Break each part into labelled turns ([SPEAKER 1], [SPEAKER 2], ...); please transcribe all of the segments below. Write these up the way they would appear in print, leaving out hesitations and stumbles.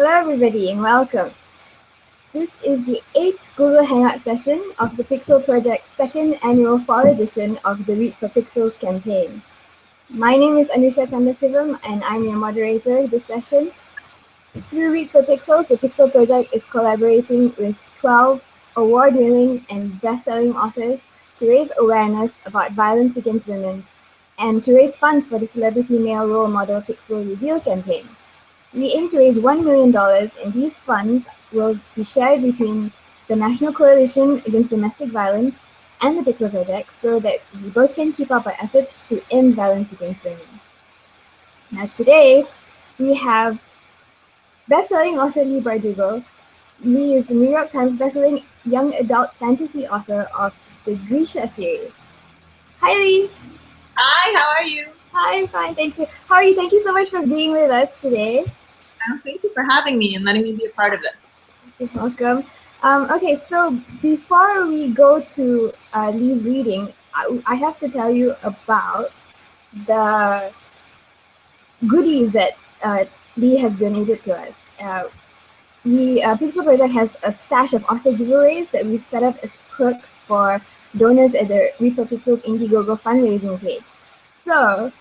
[SPEAKER 1] Hello everybody and welcome. This is the 8th Google Hangout session of the Pixel Project's second annual fall edition of the Read for Pixels campaign. My name is Anusha Kandasivam and I'm your moderator this session. Through Read for Pixels, the Pixel Project is collaborating with 12 award-winning and best-selling authors to raise awareness about violence against women and to raise funds for the Celebrity Male Role Model Pixel Reveal campaign. We aim to raise $1 million, and these funds will be shared between the National Coalition Against Domestic Violence and the Pixel Project so that we both can keep up our efforts to end violence against women. Now today, we have best-selling author Leigh Bardugo. Leigh is the New York Times best-selling young adult fantasy author of the GRISHA series. Hi, Leigh.
[SPEAKER 2] Hi, how are you?
[SPEAKER 1] Hi, fine, thanks. How are you? Thank you so much for being with us today.
[SPEAKER 2] Thank you for having me and letting me be a part of this.
[SPEAKER 1] You're welcome. Okay, so before we go to Leigh's reading, I have to tell you about the goodies that Leigh has donated to us. The Pixel Project has a stash of author giveaways that we've set up as perks for donors at the Read for Pixels Indiegogo fundraising page. So,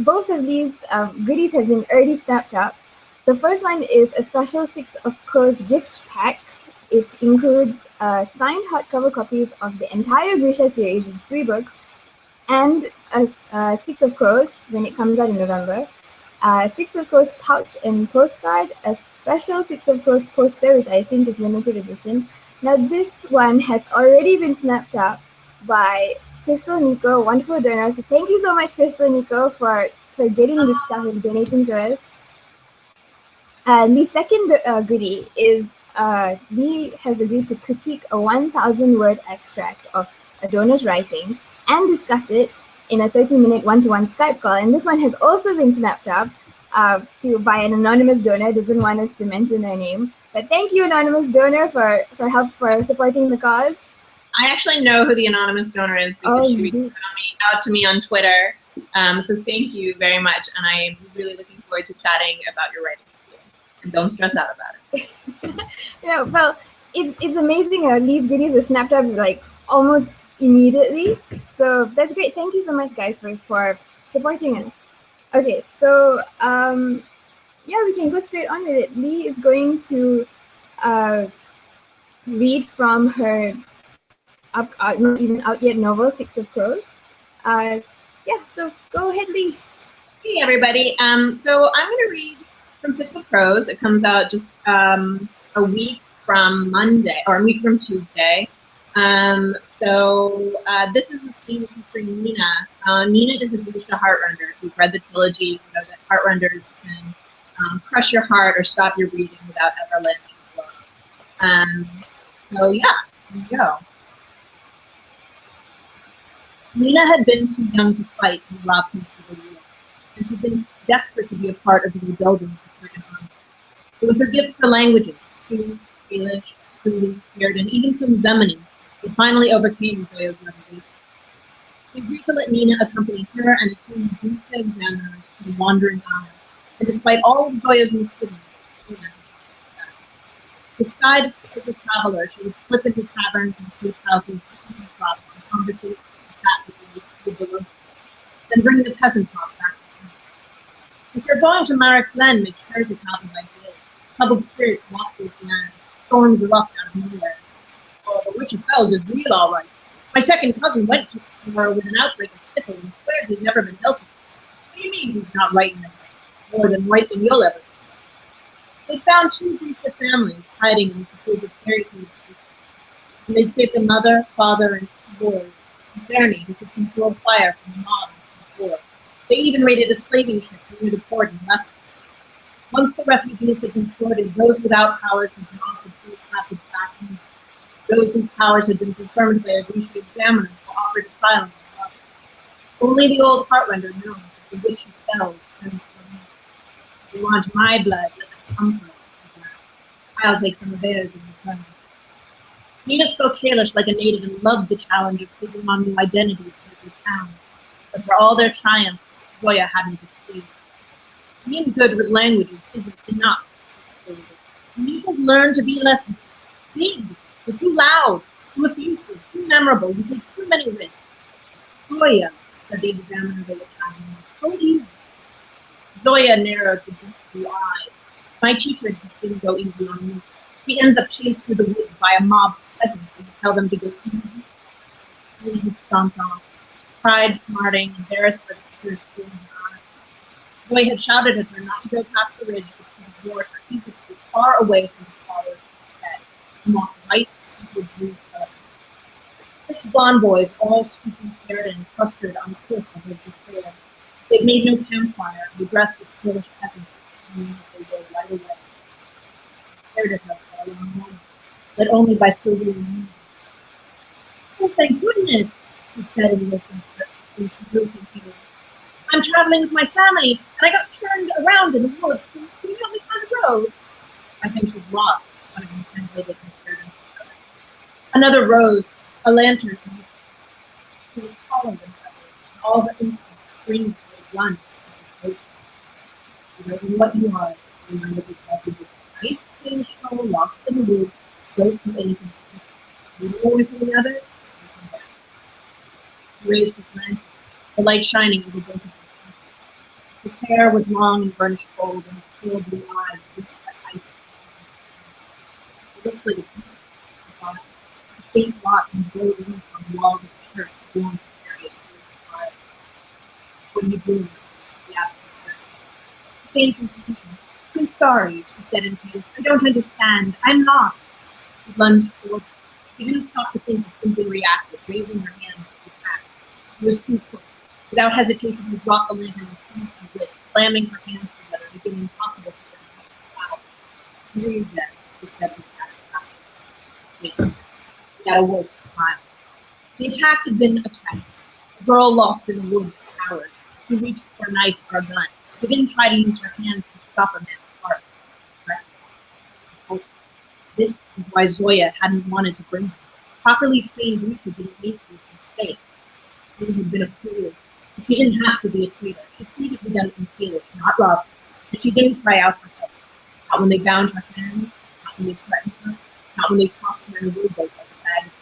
[SPEAKER 1] both of these goodies have been already snapped up. The first one is a special 6 of Crows gift pack. It includes signed hardcover copies of the entire GRISHA series, which is 3 books, and a 6 of Crows when it comes out in November. 6 of Crows pouch and postcard, a special 6 of Crows poster, which I think is limited edition. Now this one has already been snapped up by Crystal Nico, wonderful donor. So thank you so much, Crystal Nico, for getting this stuff and donating to us. The second goodie is Leigh has agreed to critique a 1,000-word extract of a donor's writing and discuss it in a 30-minute one-to-one Skype call. And this one has also been snapped up by an anonymous donor. Doesn't want us to mention their name. But thank you, anonymous donor, for supporting the cause.
[SPEAKER 2] I actually know who the anonymous donor is because she reached out to me on Twitter. So thank you very much. And I am really looking forward to chatting about your writing. And don't stress out about it.
[SPEAKER 1] Yeah, well, it's amazing. These goodies were snapped up like almost immediately. So that's great. Thank you so much, guys, for supporting us. Okay, so yeah, we can go straight on with it. Leigh is going to read from her not even out yet novel, 6 of Crows. Yeah, so go ahead, Leigh.
[SPEAKER 2] Hey, everybody. So I'm going to read from 6 of Crows. It comes out just a week from Monday, or a week from Tuesday. So this is a scene featuring Nina. Nina is a GRISHA heart-render. If you've read the trilogy, you know that heart-renders can crush your heart or stop your breathing without ever landing a blow. So yeah, here we go. Nina had been too young to fight in the last of the war, and she'd been desperate to be a part of the rebuilding of the Second Army. It was her gift for languages, Sioux, Gaelic, Zulu, Weird, and even some Zemini, that finally overcame Zoya's reservation. She agreed to let Nina accompany her and a team of GRISHA examiners to the Wandering Isle, and despite all of Zoya's misgivings, Nina had disguised as a traveler, she would slip into taverns and food houses, crops, and conversations with the locals, then bring the peasant talk back to home. If you're going to Marek Glen, make sure to travel by day. Troubled spirits walk those lands. Storms erupt out of nowhere. Oh, the Witch of Fells is real, all right. My second cousin went to her with an outbreak of sickle and swears he's never been healthy. What do you mean he's not right in the head? More than right than you'll ever be. They found 2 GRISHA families hiding in the supposed fairy tale, and they'd saved a mother, father, and 2 boys. Bernie, who could control fire from the mob before. They even raided a slaving ship near the port and left it. Once the refugees had been sorted, those without powers had been offered safe passage back home. Those whose powers had been confirmed by a GRISHA examiner were offered asylum. Only the old heartrender knows that the Witch of Fells turns for me. If you want my blood, let them come for it. I'll take some of theirs in return. Nina spoke Gaelic like a native and loved the challenge of taking on new identities for every town. But for all their triumphs, Zoya hadn't been pleased. Being good with languages isn't enough. You need to learn to be less big, or too loud, too effusive, too memorable. You take too mmany risks. Zoya, said the examiner they were shining. So easy. Zoya narrowed the deep blue eyes. My teacher just didn't go easy on me. He ends up chased through the woods by a mob of peasants and tell them to go easy. Then he stomped off, pride smarting, embarrassed for the tears filling her eyes. Zoya had shouted at her not to go past the ridge, but she ignored her. He was far away from the followers instead, and walked right into a blue cellar. 6 blonde boys, all speaking Sheridan, clustered on the cliff above the trail. They made no campfire, and they dressed as Polish peasants, and they were right away. Stared at her for a long moment, led only by Sylvia and me. Oh, thank goodness, he said in confusing feeling. I'm traveling with my family, and I got turned around in the woods. Can you help me find the road? I think she's lost, one of them translated and stared into the other. Another rose, a lantern, and he was taller than ever, and all her instincts screamed for a run. You don't know what you are. Remember that you just nice, clean show, lost in the woods, don't do anything. You know anything the others? You come back. He raised his lantern, the light shining over both of them. His hair was long and burnished gold, and his pale blue eyes blinked like ice. It looks like a demon, I thought. A faint blot and gold ink on the walls of the church warmed the areas through the fire. What are you doing? He asked her. She came from confusion. I'm sorry, she said in pain. I don't understand. I'm lost. He lunged forward. He didn't stop to think, he simply reacted, raising her hand to attack. He was too quick. Without hesitation, he dropped the lantern and seized her wrist, slamming her hands together, making it impossible for her to move out. Breathe then, he said with satisfaction. He had a woke smile. The attack had been a test. The girl lost in the woods cowered. He reached for a knife or a gun. He didn't try to use her hands to stop a man's heart. Also, this is why Zoya hadn't wanted to bring her. Properly trained GRISHA didn't make these mistakes. He had been a fool. She didn't have to be a traitor. She pleaded with them in Polish, not love. And she didn't cry out for help. Not when they bound her hands, not when they threatened her, not when they tossed her in a rowboat like a bag of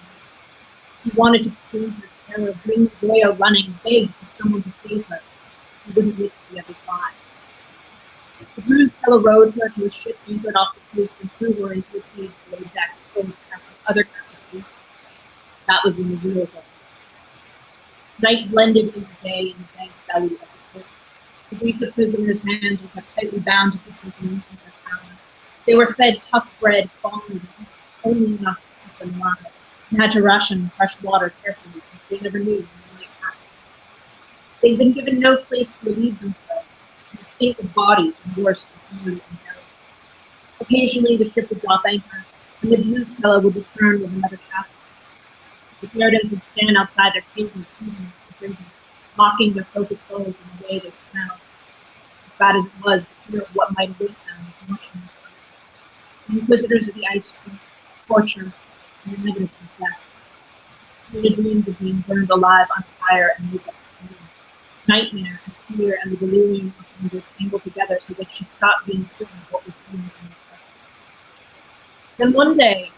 [SPEAKER 2] meat. She wanted to scream her terror, bring Zoya running, beg for someone to save her. She wouldn't risk the other's lives. The bruised fellow rowed her to a ship anchored off the coast and threw her into the cage below decks full of other captives. That was when the real goal. Night blended into day in the dank belly of the ship. The GRISHA prisoners' hands were kept tightly bound to keep them from reaching their power. They were fed tough bread, fallen only enough to keep them alive, and had to ration fresh water carefully because they never knew when the night happened. They'd been given no place to relieve themselves, and the state of bodies and worse than human inheritance. Occasionally the ship would drop anchor, and the Jews fellow would return with another captive. The Sheridan would stand outside their cages, drinking, mocking their focused clothes in the way they smelled. As bad as it was, the fear of what might await them was much more. The inquisitors of the ice cream, torture, and the negative of death. He had dreamed of being burned alive on fire and moved up to the moon. Nightmare and fear and the delirium of hunger tangled together so that she stopped being certain of what was doing in the present. Then one day,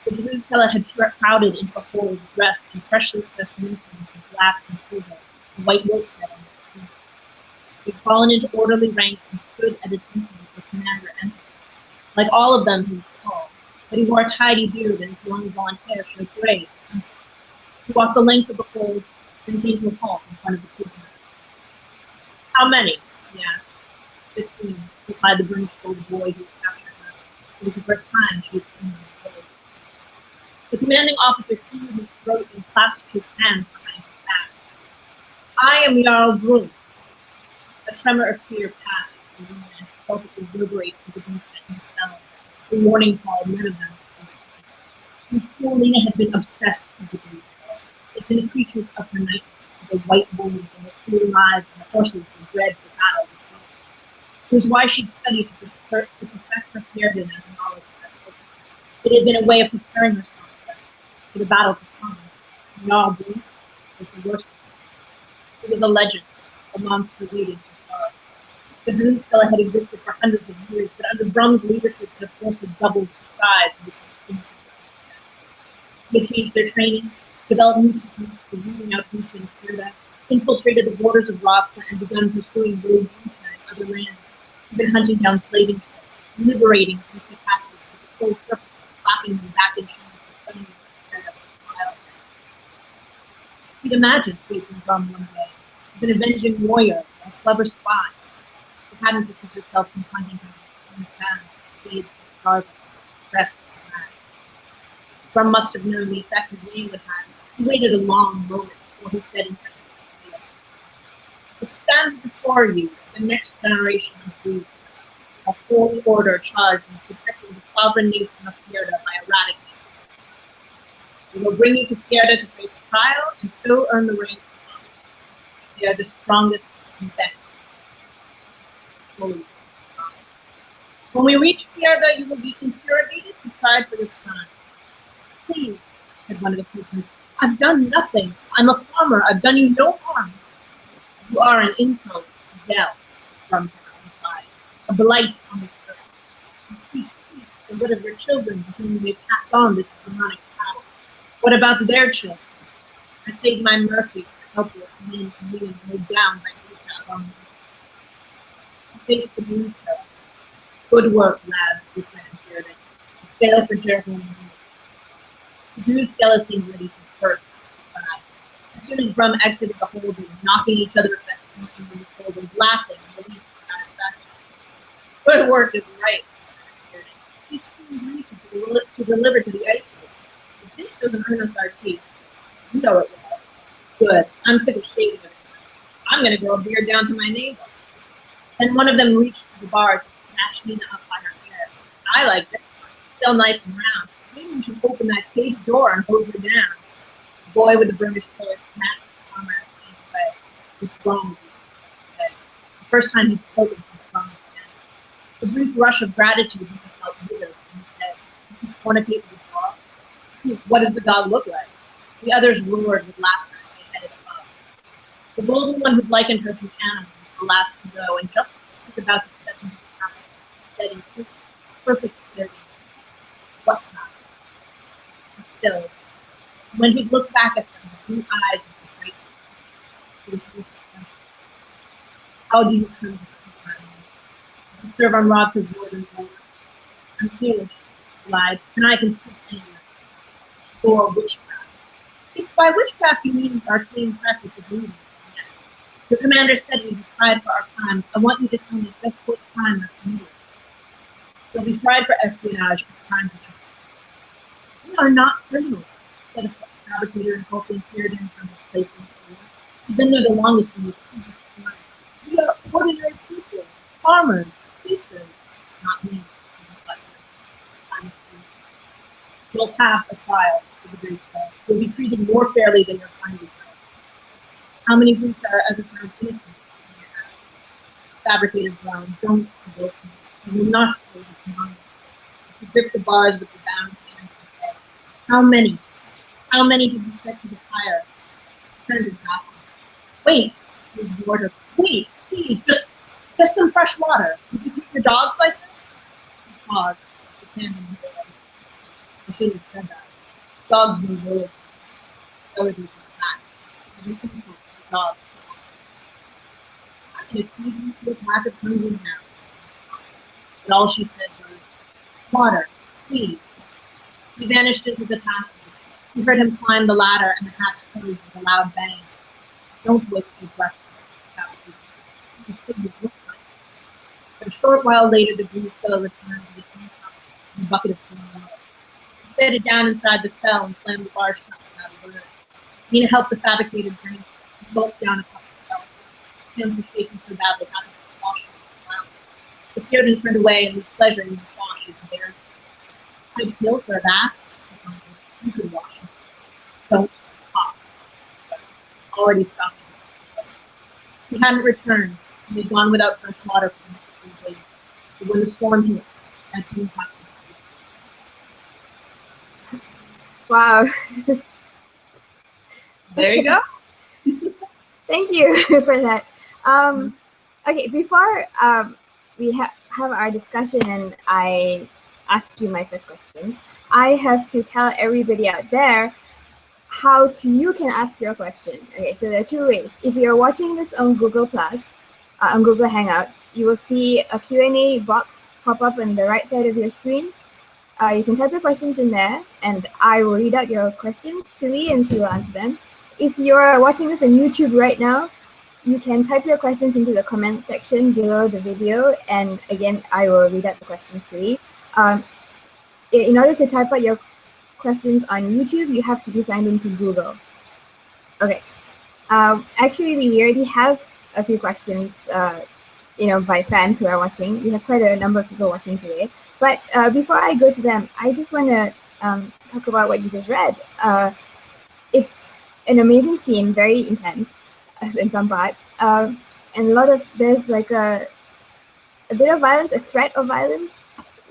[SPEAKER 2] the Jews fellow had crowded into the hold, dressed in freshly pressed uniforms of black and silver, and white ropes set on his feet. He had fallen into orderly ranks and stood at attention as the commander entered. Like all of them, he was tall, but he wore a tidy beard and his long blonde hair showed gray. He walked the length of the hold, then came to a halt in front of the prisoners. How many? He asked. 15, replied the burnished-old boy who had captured her. It was the first time she had seen him in the hold. The commanding officer cleared his throat and clasped his hands behind his back. I am Jarl Grun. A tremor of fear passed through the room and he felt it reverberate through the deep and the cell. The warning call, none of them. Poor Lena had been obsessed with the grief. They'd been the creatures of her nightmares, the white wolves and the cruel lives and the horses who bred for battle. It was why she'd studied to perfect her Sheridan and her knowledge of that book. It had been a way of preparing herself for the battle to come. Jarl Grun was the worst of it. It was a legend, a monster leading to horror. The dream skele had existed for hundreds of years, but under Brum's leadership, the force had doubled in size. They changed their training, developed new techniques for rooting out Grisha and Kierda, infiltrated the borders of Ravka, and begun pursuing rogue Grisha and other lands, even hunting down slaving ships, liberating Grisha captives with the sole purpose of clapping them back in chains for suddenly Kierda wild. He'd imagined facing Brum one day as an avenging warrior or a clever spy. He hadn't pictured herself confronting him in his hands, spades, starving, dressed and mad. Brum must have known the effect his name would have. He waited a long moment before he said in "It stands before you, the next generation of Greeks, a holy order charged in protecting the sovereign nation of Kierda by eradicating. We will bring you to Kierda to face trial and so earn the rank of officer. They are the strongest and best. When we reach Kierda, you will be interrogated and tried for your crime. Please, said one of the prisoners, I've done nothing. I'm a farmer. I've done you no harm. You are an insult, Del, from inside, a blight on this earth. You keep peace for what of your children to whom you may pass on this demonic power? What about their children? I saved my mercy for helpless men and women laid down by Grisha among them. He faced the moon. Good work, lads, replied Kierda. Sail for Jericho. The Jews' skele seemed ready to burst. As soon as Brum exited the hold, they were knocking each other affectionately in the shoulders, laughing and relief and satisfaction. Good work is right. Each team agreed to deliver to the ice rink. But this doesn't earn us our tea. You know it well. Good. I'm sick of shaving it. I'm going to grow a beard down to my navel. Then one of them reached for the bars and snatched Nina up by her hair. I like this one. Still nice and round. Maybe we should open that cage door and hose her down. The boy with the burnished collar snapped his arm out and came away. What's wrong with you? He said. The first time he'd spoken since Brum began. The brief rush of gratitude he felt withered, and he said, "You fornicate with the dog? What does the dog look like?" The others roared with laughter as they headed above. The golden one who'd likened her to an animal was the last to go, and just as he was about to step into the house, he said in perfect clarity, "What's not?" Still, when he looked back at them, the blue eyes were grateful. How do you come to speak my name? You serve on Ravka's northern border. I'm English, he lied, and I can speak anywhere. Or witchcraft. If by witchcraft you mean arcane practice of reading, yes. The commander said we'd be tried for our crimes. I want you to tell me just what crime I've committed. You'll be tried for espionage and crimes against us. We are not criminals, said a fabricator and hopefully cleared him from his place in the floor. He's been there the longest in this previous life. We are ordinary people, farmers, teachers, not me. I'm free. You'll have a trial for the Greece code. You'll be treated more fairly than your kindly friends. How many Greeks are ever found innocent? Fabricator Brown, don't provoke me. You will not sway the command. You grip the bars with the bound hands and head. How many? How many did you set to the fire? He turned his back on her. Wait, he ignored her. Wait, please, just some fresh water. Would you treat your dogs like this? He paused, his hand in her head. I shouldn't have said that. Dogs need loyalty. Loyalty is that. Everything is the dog. I'm going to feed you to a pack of hungry now. But all she said was, water, please. He vanished into the passage. He heard him climb the ladder and the hatch closed with a loud bang. Don't waste your breath. You couldn't look like it. But a short while later, the green fellow returned with a clean cup and a bucket of clean water. He set it down inside the cell and slammed the bar shut without a word. Nina helped the fabricator drink and gulped down a cup herself. His hands were shaking so badly, having to wash them with blouse. The Puritan turned away and with pleasure he saw she was embarrassed. I'd kill for that. You could wash him. Don't talk. Already stopped. He hadn't returned, and they'd gone without fresh water for him 3 days. But when the storm hit, that didn't happen.
[SPEAKER 1] Wow.
[SPEAKER 2] There you go.
[SPEAKER 1] Thank you for that. Okay, before we have our discussion and I ask you my first question, I have to tell everybody out there how you can ask your question. Okay, so there are two ways. If you're watching this on Google Plus, on Google Hangouts, you will see a Q&A box pop up on the right side of your screen. You can type your questions in there, and I will read out your questions to Leigh, and she will answer them. If you're watching this on YouTube right now, you can type your questions into the comment section below the video, and again, I will read out the questions to Leigh. In order to type out your questions on YouTube, you have to be signed into Google. Okay. Actually, we already have a few questions, by fans who are watching. We have quite a number of people watching today. But before I go to them, I just want to talk about what you just read. It's an amazing scene, very intense in some parts, and there's like a bit of violence, a threat of violence.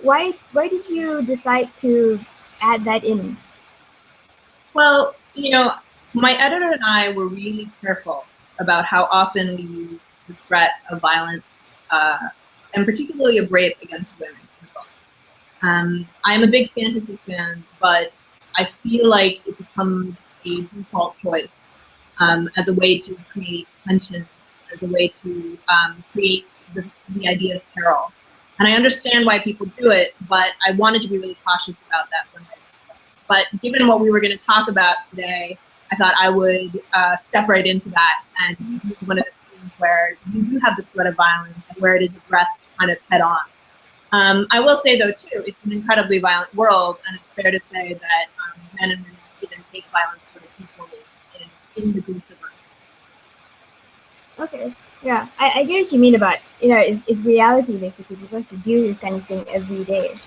[SPEAKER 1] Why did you decide to add that in?
[SPEAKER 2] Well, my editor and I were really careful about how often we use the threat of violence, and particularly of rape against women. I'm a big fantasy fan, but I feel like it becomes a default choice as a way to create tension, as a way to create the idea of peril. And I understand why people do it, but I wanted to be really cautious about that when I did it. But given what we were going to talk about today, I thought I would step right into that and use one of the scenes where you do have this threat of violence and where it is addressed kind of head on. I will say, though, too, it's an incredibly violent world, and it's fair to say that men and women even take violence sort of equally in the group of us.
[SPEAKER 1] Okay, yeah, I get what you mean about, it's reality, basically. People have to do this kind of thing every day.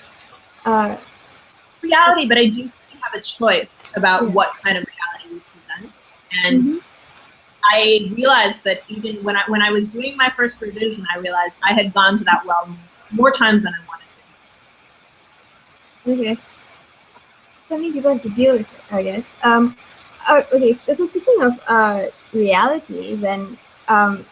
[SPEAKER 2] Reality, but I do think we have a choice about what kind of reality we present. And I realized that even when I was doing my first revision, I realized I had gone to that well more times than I wanted
[SPEAKER 1] to. Okay. So many people have to deal with it, I guess. Okay, so speaking of reality, then I've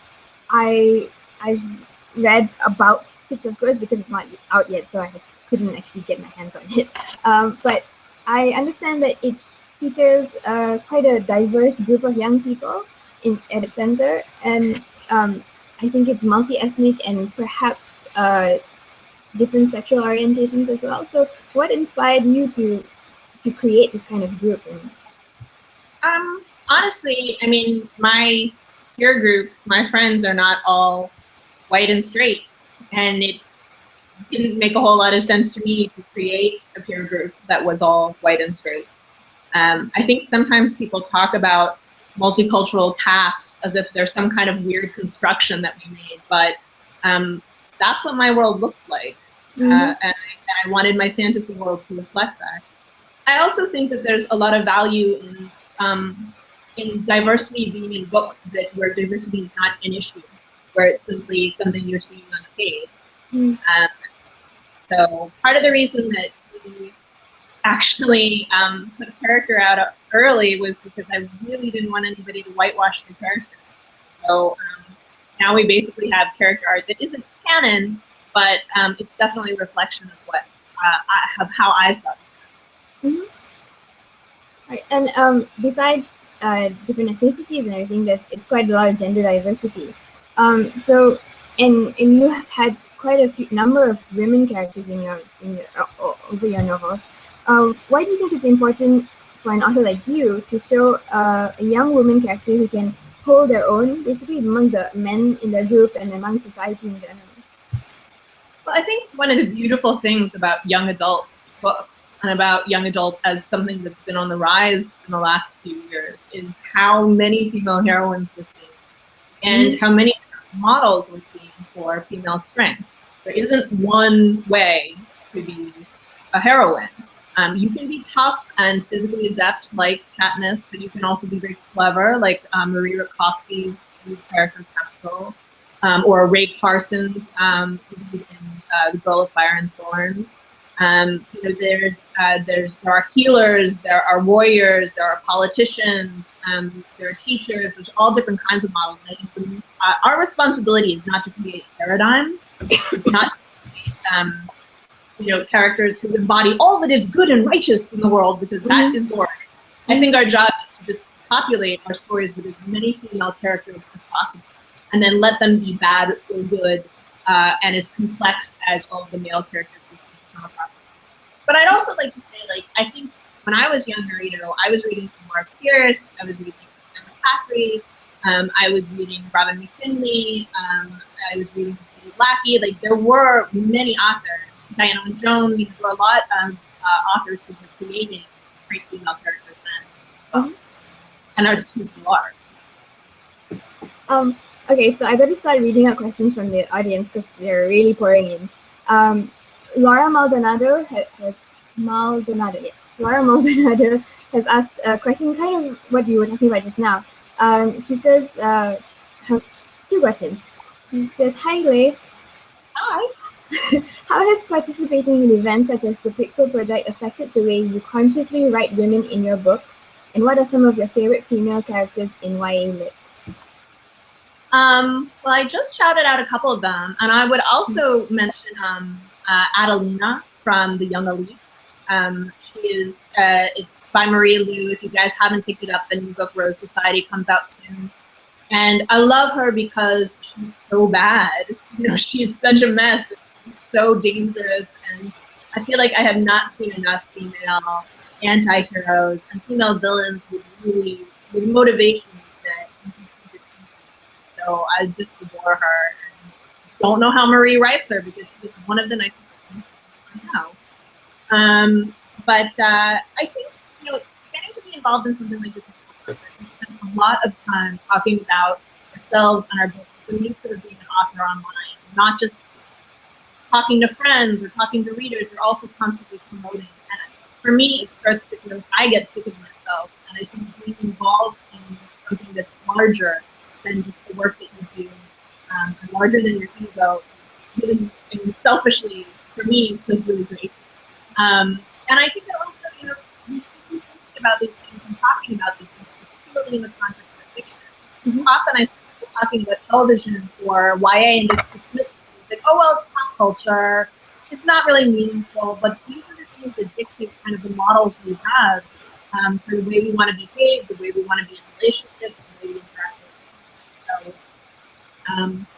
[SPEAKER 1] read about Six of Crows because it's not out yet, so I couldn't actually get my hands on it. But I understand that it features quite a diverse group of young people at its center, and I think it's multi-ethnic and perhaps different sexual orientations as well. So what inspired you to create this kind of group?
[SPEAKER 2] Honestly, I mean, my peer group, my friends are not all white and straight, and it didn't make a whole lot of sense to me to create a peer group that was all white and straight. I think sometimes people talk about multicultural casts as if there's some kind of weird construction that we made, but that's what my world looks like. And I wanted my fantasy world to reflect that. I also think that there's a lot of value in diversity being in books where diversity is not an issue, where it's simply something you're seeing on the page. So part of the reason that we actually put a character out early was because I really didn't want anybody to whitewash the character. So now we basically have character art that isn't canon, but it's definitely a reflection of what how I saw it.
[SPEAKER 1] Right. And besides different ethnicities and everything, it's quite a lot of gender diversity. So and you have had quite a number of women characters in your over your novels. Why do you think it's important for an author like you to show a young woman character who can hold their own, basically among the men in their group and among society in general?
[SPEAKER 2] Well, I think one of the beautiful things about young adult books and about young adult as something that's been on the rise in the last few years is how many female heroines we're seeing and how many models we're seeing for female strength. There isn't one way to be a heroine. You can be tough and physically adept like Katniss, but you can also be very clever like Marie Rakowski's character Kestrel, or Ray Parsons in The Girl of Fire and Thorns. There are healers, there are warriors, there are politicians, there are teachers. There's all different kinds of models. And I think our responsibility is not to create paradigms. It's not to create, characters who embody all that is good and righteous in the world, because that is boring. I think our job is to just populate our stories with as many female characters as possible, and then let them be bad or good, and as complex as all of the male characters we come across. But I'd also like to say, I think when I was younger, I was reading Mark Pierce, I was reading Emma Caffrey, I was reading Robin McKinley, I was reading Steve Lackey. There were many authors, Diana Jones. There were a lot of authors who were creating great female characters then, and artists who still are.
[SPEAKER 1] Okay, so I better start reading out questions from the audience because they're really pouring in. Laura Maldonado has asked a question, kind of what you were talking about just now. She says, two questions. She says, "Hi, Leigh.
[SPEAKER 2] Hi.
[SPEAKER 1] How has participating in events such as the Pixel Project affected the way you consciously write women in your books? And what are some of your favorite female characters in YA Lit?"
[SPEAKER 2] Well, I just shouted out a couple of them, and I would also mention Adelina from The Young Elite. She is, it's by Marie Lu. If you guys haven't picked it up, the new book Rose Society comes out soon. And I love her because she's so bad. She's such a mess, so dangerous, and I feel like I have not seen enough female anti-heroes and female villains with motivations that you can see. So I just adore her, and don't know how Marie writes her because she's one of the nicest people I know. But I think, getting to be involved in something like this, we spend a lot of time talking about ourselves and our books, the nature of being an author online, not just talking to friends or talking to readers. You're also constantly promoting. And for me, it starts to feel like I get sick of myself, and I think being involved in something that's larger than just the work that you do, and larger than your ego, really, and selfishly, for me, feels really great. And I think that also, thinking about these things and talking about these things, particularly in the context of fiction. Often I see people talking about television or YA and just dismiss it, like, oh, well, it's pop culture, it's not really meaningful, but these are the things that dictate kind of the models we have for the way we want to behave, the way we want to be in relationships, the way we interact with people. So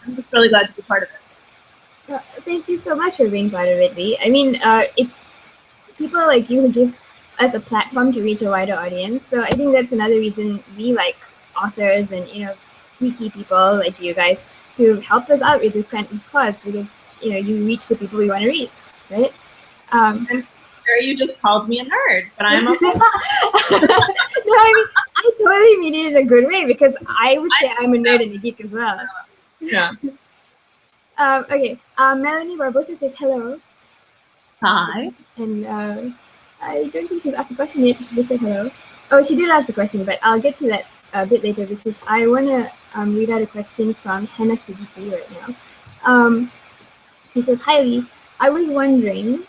[SPEAKER 2] I'm just really glad to be part of it.
[SPEAKER 1] Thank you so much for being part of it, Leigh. I mean, it's people like you who give us a platform to reach a wider audience. So I think that's another reason we like authors and, geeky people like you guys to help us out with this kind of cause, because, you reach the people we want to reach, right?
[SPEAKER 2] I'm sure you just called me a nerd, but I'm okay.
[SPEAKER 1] No, I mean, I totally mean it in a good way, because I would say I'm a nerd and a geek as well.
[SPEAKER 2] Yeah.
[SPEAKER 1] Okay. Melanie Barbosa says hello.
[SPEAKER 2] Hi.
[SPEAKER 1] And I don't think she's asked a question yet. She just said hello. Oh, she did ask a question, but I'll get to that a bit later, because I want to read out a question from Hannah Siddiqui right now. She says, "Hi, Leigh. I was wondering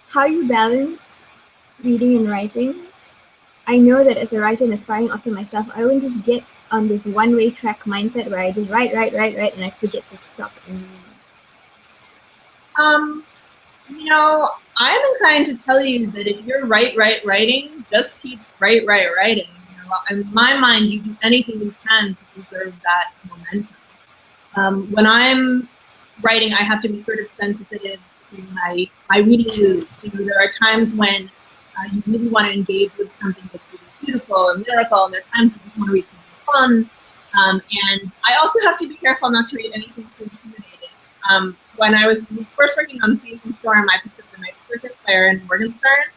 [SPEAKER 1] how you balance reading and writing. I know that as a writer and aspiring author myself, I won't just get on this one-way track mindset where I just write, and I forget to stop and read."
[SPEAKER 2] I'm inclined to tell you that if you're writing, just keep writing. In my mind, you do anything you can to preserve that momentum. When I'm writing, I have to be sort of sensitive to my reading mood. There are times when you really want to engage with something that's really beautiful and lyrical, and there are times you just want to read something fun. And I also have to be careful not to read anything too intimidating. When I was first working on Season Storm, I picked up The Night Circus by Erin Morgenstern,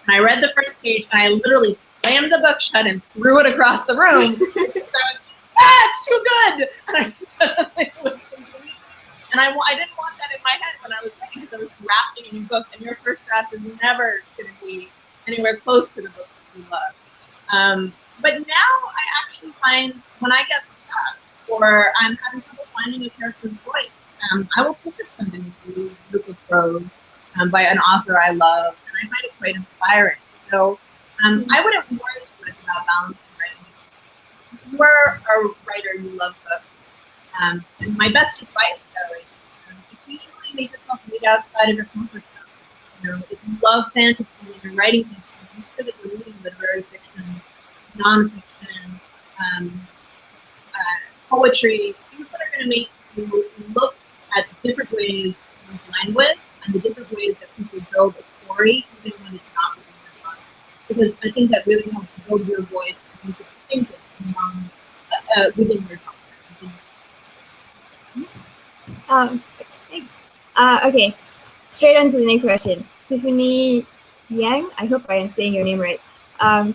[SPEAKER 2] and I read the first page, and I literally slammed the book shut and threw it across the room. So I was, it's too good! And I suddenly was complete. And I didn't want that in my head when I was writing, because I was drafting a new book, and your first draft is never going to be anywhere close to the books that you love. But now I actually find when I get stuck, or I'm having trouble finding a character's voice, I will pick up something really beautiful prose, by an author I love, and I find it quite inspiring. So I wouldn't worry too much about balancing writing. If you are a writer, you love books. And my best advice, though, is occasionally make yourself read outside of your comfort zone. If you love fantasy and you're writing fiction, make sure that you're reading literary fiction, nonfiction, poetry, things that are going to make you look at different ways to language and the different ways that people build a story, even when it's not within your genre. Because I think that really helps build your voice and you think it within your genre.
[SPEAKER 1] Thanks. Okay, straight on to the next question. Tiffany Yang, I hope I am saying your name right.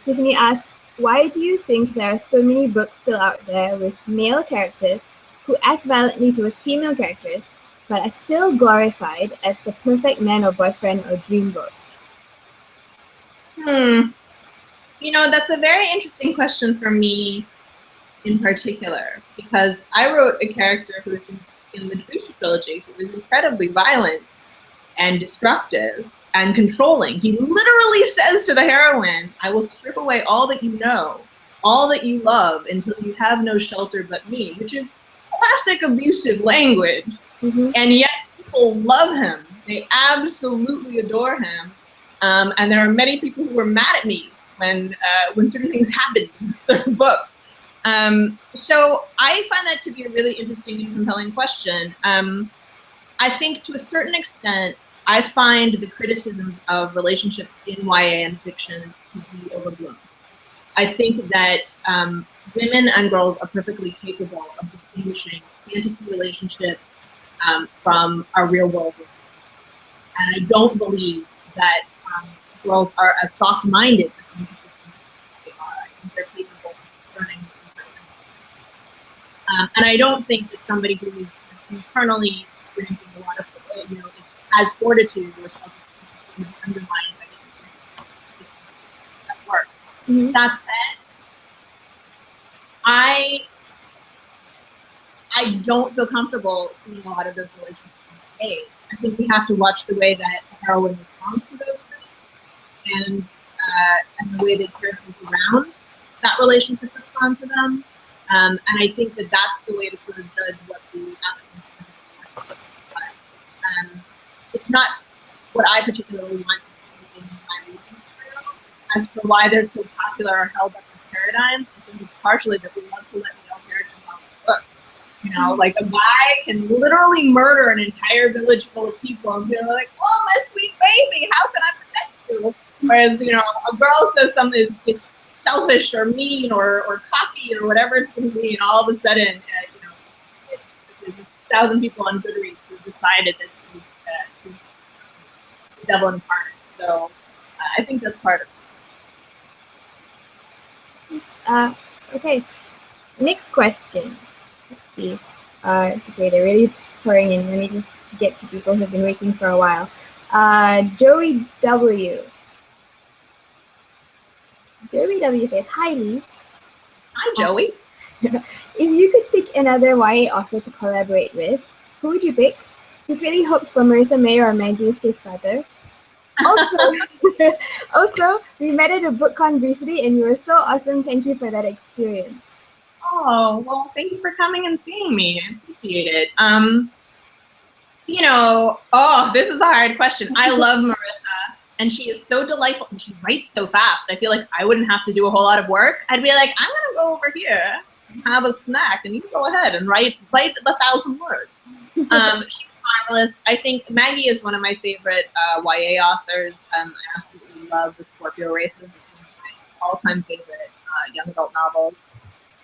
[SPEAKER 1] Tiffany asks, why do you think there are so many books still out there with male characters who act violently towards female characters, but are still glorified as the perfect man or boyfriend or dreamboat?
[SPEAKER 2] That's a very interesting question for me in particular, because I wrote a character who is in the GRISHA trilogy who is incredibly violent and destructive and controlling. He literally says to the heroine, I will strip away all that you know, all that you love, until you have no shelter but me, which is classic abusive language. And yet people love him. They absolutely adore him. And there are many people who were mad at me when certain things happened in the book. So I find that to be a really interesting and compelling question. I think to a certain extent, I find the criticisms of relationships in YA and fiction to be overblown. I think that women and girls are perfectly capable of distinguishing fantasy relationships from our real world. And I don't believe that girls are as soft-minded as some people think they are. I think they're capable of learning. And I don't think that somebody who is internally experiencing a lot of, has fortitude or self-esteem is undermined by that work. That said, I don't feel comfortable seeing a lot of those relationships today. I think we have to watch the way that the heroine responds to those things, and the way that characters around that relationship respond to them. And I think that that's the way to sort of judge what the actual it's not what I particularly want to see in my reading material. As for why they're so popular or held up as paradigms, I think it's partially that we love to let male characters on the book. Like a guy can literally murder an entire village full of people and be like, oh, my sweet baby, how can I protect you? Whereas, a girl says something is selfish or mean or cocky or whatever it's going to be, and all of a sudden, there's 1,000 people on Goodreads who decided that she's the devil incarnate. So I think that's part of it.
[SPEAKER 1] Okay, next question. Let's see. Okay, they're really pouring in. Let me just get to people who've been waiting for a while. Joey W. Joey W says, hi, Leigh.
[SPEAKER 2] Hi, Joey.
[SPEAKER 1] If you could pick another YA author to collaborate with, who would you pick? Secretly hopes for Marissa May or Maggie Stiefvater. Also, we met at a book con briefly and you were so awesome. Thank you for that experience.
[SPEAKER 2] Oh, well, thank you for coming and seeing me. I appreciate it. This is a hard question. I love Marissa, and she is so delightful, and she writes so fast. I feel like I wouldn't have to do a whole lot of work. I'd be like, I'm going to go over here and have a snack, and you can go ahead and write 1,000 words. She's marvelous. I think Maggie is one of my favorite YA authors. I absolutely love The Scorpio Races. It's one of my all-time favorite young adult novels.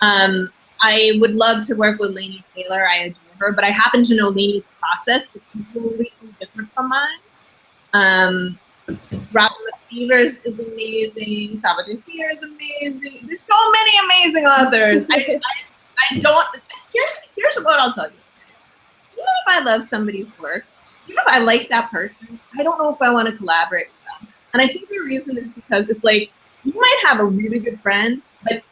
[SPEAKER 2] I would love to work with Laini Taylor. I adore her, but I happen to know Laini's process is completely different from mine. Robin McFeevers is amazing. Salvatore Fear is amazing. There's so many amazing authors. I don't. Here's what I'll tell you. Even if I love somebody's work, even if I like that person, I don't know if I want to collaborate with them. And I think the reason is because it's like you might have a really good friend, but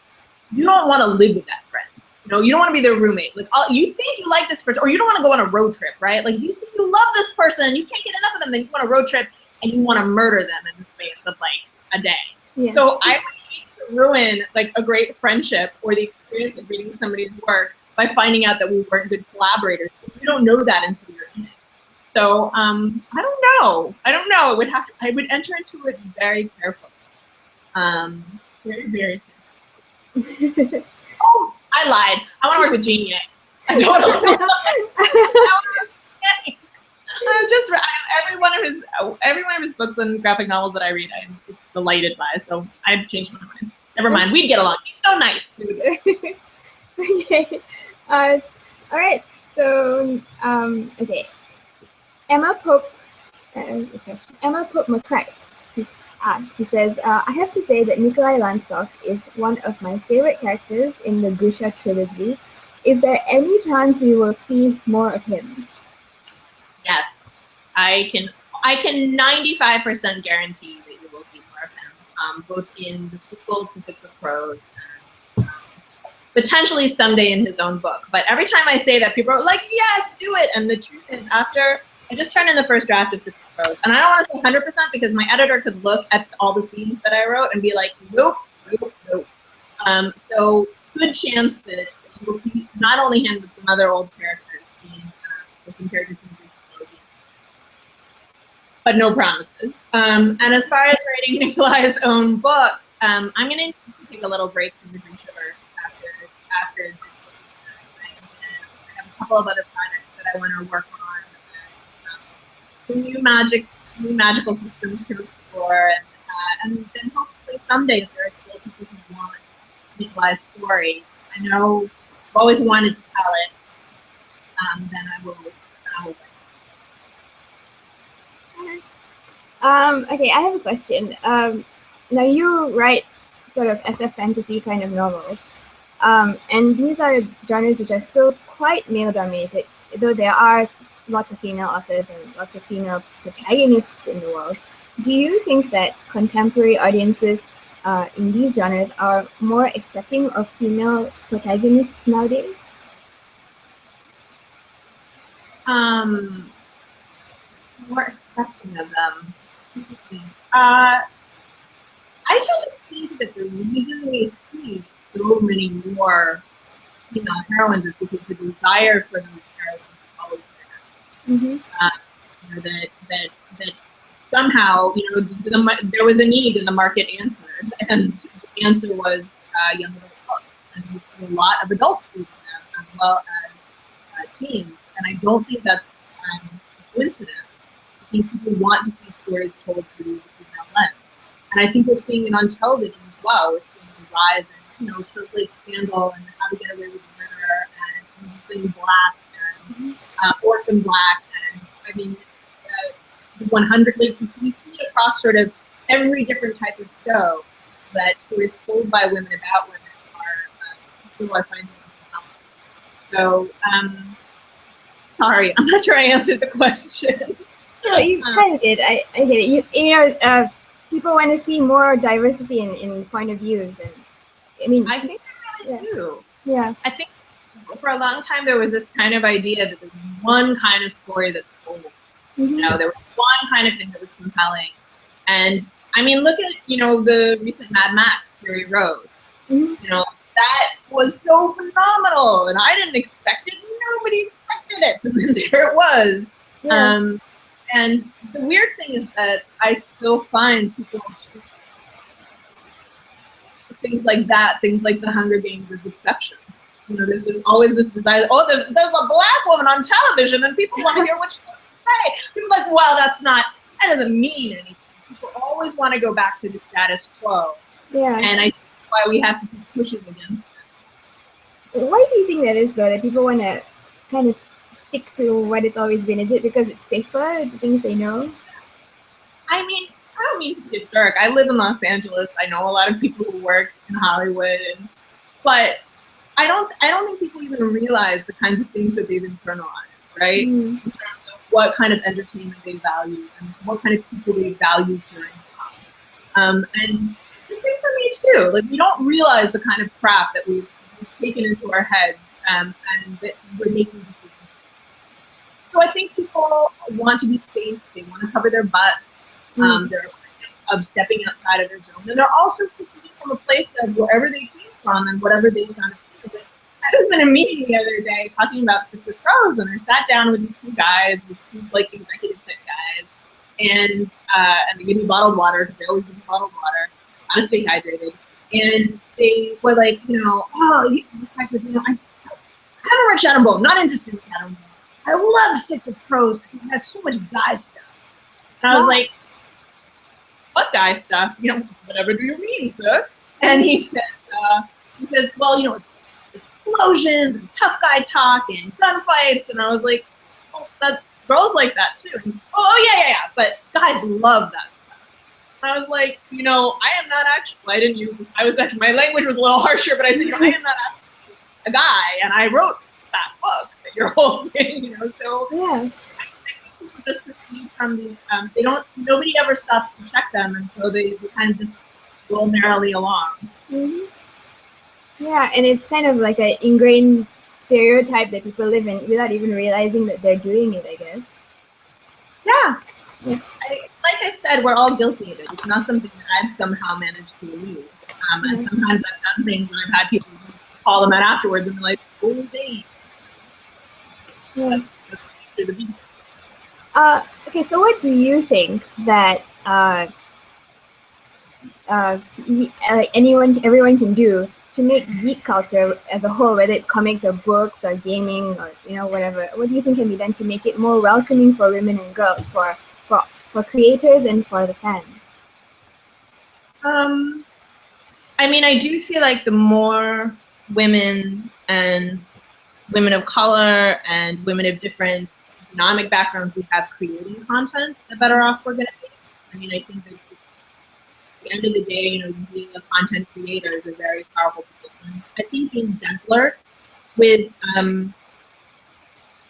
[SPEAKER 2] you don't want to live with that friend. You don't want to be their roommate. Like, you think you like this person, or you don't want to go on a road trip, right? Like, you think you love this person and you can't get enough of them, then you go on a road trip and you want to murder them in the space of like a day.
[SPEAKER 1] Yeah.
[SPEAKER 2] So I would hate to ruin like a great friendship or the experience of reading somebody's work by finding out that we weren't good collaborators. You don't know that until you're in it. So I don't know. I would enter into it very carefully. Very, very carefully. Oh, I lied. I want to work with Jeannie. I don't know. I've just read every one of his books and graphic novels that I read. I'm just delighted by. So I've changed my mind. Never mind. We'd get along. He's so nice.
[SPEAKER 1] Okay. All right. So okay. Emma Pope McCracken. She says, I have to say that Nikolai Lantsov is one of my favorite characters in the GRISHA trilogy. Is there any chance we will see more of him?
[SPEAKER 2] Yes, I can 95% guarantee that you will see more of him, both in the sequel to Six of Crows and potentially someday in his own book. But every time I say that, people are like, yes, do it. And the truth is, after I just turned in the first draft of Six of Crows, and I don't want to say 100% because my editor could look at all the scenes that I wrote and be like, nope, nope, nope. So good chance that you will see not only him, but some other old characters being characters in the trilogy. But no promises. And as far as writing Nikolai's own book, I'm going to take a little break from the GRISHAverse after this book. I have a couple of other projects that I want to work on. Some new magical systems to explore, and then hopefully someday, if there are still people who want Nikolai's story, I know I've always wanted to tell it. Then I will.
[SPEAKER 1] Okay, I have a question. Now you write sort of SF fantasy kind of novels, and these are genres which are still quite male-dominated, though there are lots of female authors and lots of female protagonists in the world. Do you think that contemporary audiences in these genres are more accepting of female protagonists nowadays?
[SPEAKER 2] More accepting of them. Interesting. I tend to think that the reason we see so many more female heroines is because the desire for those heroines is always there. Mm-hmm. That somehow, there was a need and the market answered, and the answer was young adult books, and a lot of adults read them as well as teens, and I don't think that's a coincidence. I think people want to see stories told through the female lens, and I think we're seeing it on television as well. We're seeing the rise in shows like Scandal and How to Get Away with Murder and Being Black and Orphan Black, and I mean 100. Like, we see across sort of every different type of show that stories told by women about women people are finding compelling. So sorry, I'm not sure I answered the question.
[SPEAKER 1] No, you kind of did. I get it. People want to see more diversity in point of views, and
[SPEAKER 2] I think they really do.
[SPEAKER 1] Yeah.
[SPEAKER 2] I think for a long time there was this kind of idea that there was one kind of story that sold. Mm-hmm. There was one kind of thing that was compelling, and I mean, look at the recent Mad Max Fury Road. Mm-hmm. That was so phenomenal, and I didn't expect it. Nobody expected it, and then there it was. Yeah. And the weird thing is that I still find people treat things like that, things like The Hunger Games, as exceptions. There's always this desire. Oh, there's a black woman on television, and people want to hear what she has to say. People are like, well, that doesn't mean anything. People always want to go back to the status quo.
[SPEAKER 1] Yeah.
[SPEAKER 2] And I think that's why we have to keep pushing against it.
[SPEAKER 1] Why do you think that is, though? That people want to kind of stick to what it's always been? Is it because it's safer, the things they know?
[SPEAKER 2] I mean, I don't mean to be a jerk. I live in Los Angeles. I know a lot of people who work in Hollywood, but I don't think people even realize the kinds of things that they've internalized, right? Mm. In terms of what kind of entertainment they value and what kind of people they value during time. And the same for me too. Like, we don't realize the kind of crap that we've taken into our heads, and that we're making decisions. So I think people want to be safe. They want to cover their butts. They're of stepping outside of their zone, and they're also proceeding from a place of wherever they came from and whatever they found. I was in a meeting the other day talking about Six of Crows, and I sat down with these two guys, these two like executive fit guys, and they gave me bottled water because they always give me bottled water. I stay hydrated, and they were like, this guy says, I haven't read Shadow Bone, not interested in Shadow Bone. I love Six of Crows because it has so much guy stuff. And I was like, what guy stuff? Whatever do you mean, sir? And he says, well, it's explosions and tough guy talk and gunfights. And I was like, well, that girls like that too. And he said, yeah. But guys love that stuff. And I was like, I am not actually, I didn't use this. My language was a little harsher, but I said, I am not actually a guy. And I wrote that book that you're holding, so yeah. I think people just proceed from these, nobody ever stops to check them. And so they kind of just roll merrily along.
[SPEAKER 1] Mm-hmm. Yeah, and it's kind of like an ingrained stereotype that people live in without even realizing that they're doing it, I guess.
[SPEAKER 2] Yeah. Like I said, we're all guilty of it. It's not something that I've somehow managed to elude. And sometimes I've done things and I've had people call them out afterwards and be like, oh, they.
[SPEAKER 1] Yeah. Okay, so what do you think that everyone can do to make geek culture as a whole, whether it's comics or books or gaming or whatever? What do you think can be done to make it more welcoming for women and girls, for creators and for the fans?
[SPEAKER 2] I do feel like the more women and women of color and women of different economic backgrounds we have creating content, the better off we're going to be. I think that at the end of the day, being a content creator is a very powerful position. I think being gentler with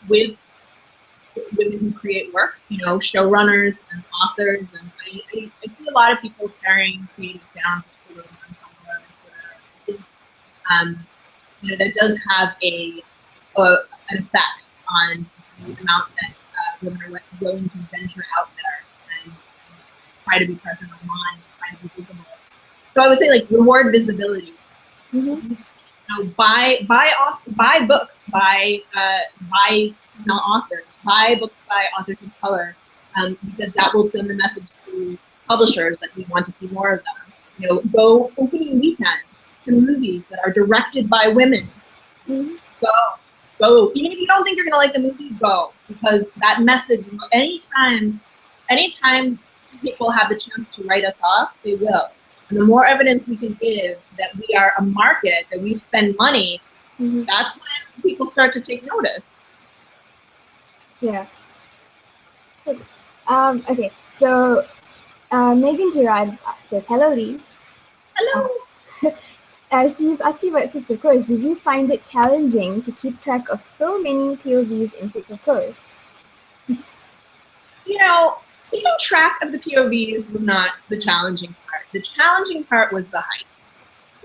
[SPEAKER 2] women who create work, showrunners and authors, and I see a lot of people tearing creative down. That does have an effect on the amount that women are willing to venture out there and try to be present online, try to be visible. So I would say reward visibility.
[SPEAKER 1] Mm-hmm.
[SPEAKER 2] Buy books by female authors, buy books by authors of color, because that will send the message to publishers that we want to see more of them. Go opening weekend to movies that are directed by women.
[SPEAKER 1] Mm-hmm.
[SPEAKER 2] Go. Even if you don't think you're gonna like the movie, go, because that message. Anytime people have the chance to write us off, they will. And the more evidence we can give that we are a market, that we spend money, that's when people start to take notice.
[SPEAKER 1] Yeah. So, okay. So, Megan Gerard says, "Hello, Lee."
[SPEAKER 2] Hello.
[SPEAKER 1] She's asking about Six of Crows. Did you find it challenging to keep track of so many POVs in Six of Crows?
[SPEAKER 2] Keeping track of the POVs was not the challenging part. The challenging part was the heist.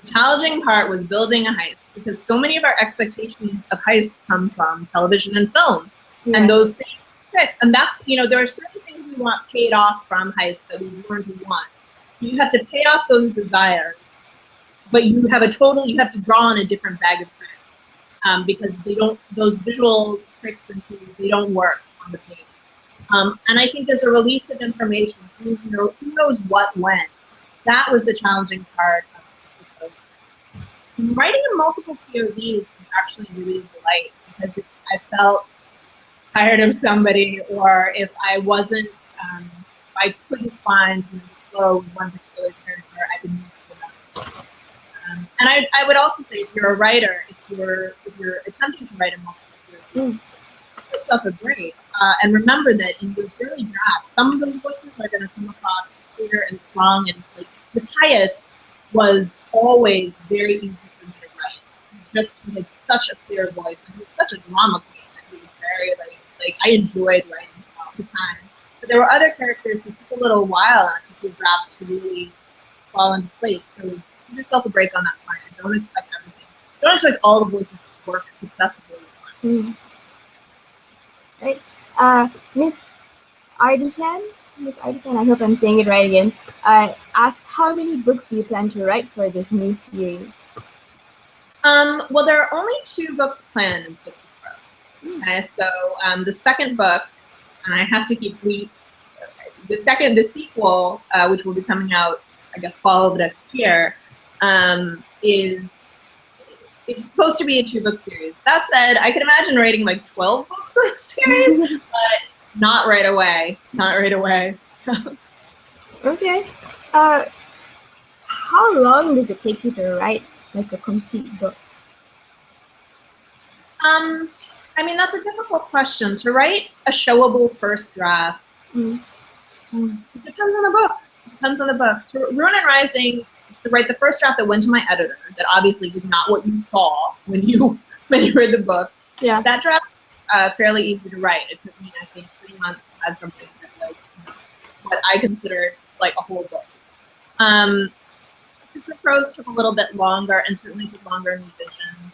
[SPEAKER 2] The challenging part was building a heist, because so many of our expectations of heists come from television and film, and those same tricks. And that's, there are certain things we want paid off from heists that we've learned we want. You have to pay off those desires, but you have to draw on a different bag of tricks, because those visual tricks and tools, they don't work on the page. And I think there's a release of information. Who knows what when? That was the challenging part of this. Writing in multiple POVs was actually really a delight, because if I felt tired of somebody, or if I wasn't, I couldn't find the flow with one particular character, I could move to another. And I would also say, if you're a writer, if you're attempting to write a multiple POV, give yourself a break. And remember that in those early drafts, some of those voices are going to come across clear and strong. And Matthias was always very easy for me to write. He had such a clear voice, and he was such a drama queen. And he was very I enjoyed writing him all the time. But there were other characters who took a little while on a couple of drafts to really fall into place. So give yourself a break on that part, and don't expect everything. don't expect all the voices to work successfully.
[SPEAKER 1] Right. Miss Ardichan, I hope I'm saying it right again, asks, how many books do you plan to write for this new series?
[SPEAKER 2] Well, there are only 2 books planned in Six of Crows. Okay, so the second book, and I have to keep the sequel, which will be coming out, I guess, fall of next year, it's supposed to be a 2-book series. That said, I can imagine writing like 12 books in a series, but not right away. Not right away.
[SPEAKER 1] Okay. How long does it take you to write like a complete book?
[SPEAKER 2] I mean, that's a difficult question. To write a showable first draft, it depends on the book. It depends on the book. To Ruin and Rising, to write the first draft that went to my editor, that obviously was not what you saw when you read the book.
[SPEAKER 1] Yeah.
[SPEAKER 2] That draft fairly easy to write. It took me, I think, 3 months to have something that, like, what I considered like a whole book. The Crows took a little bit longer, and certainly took longer in revision,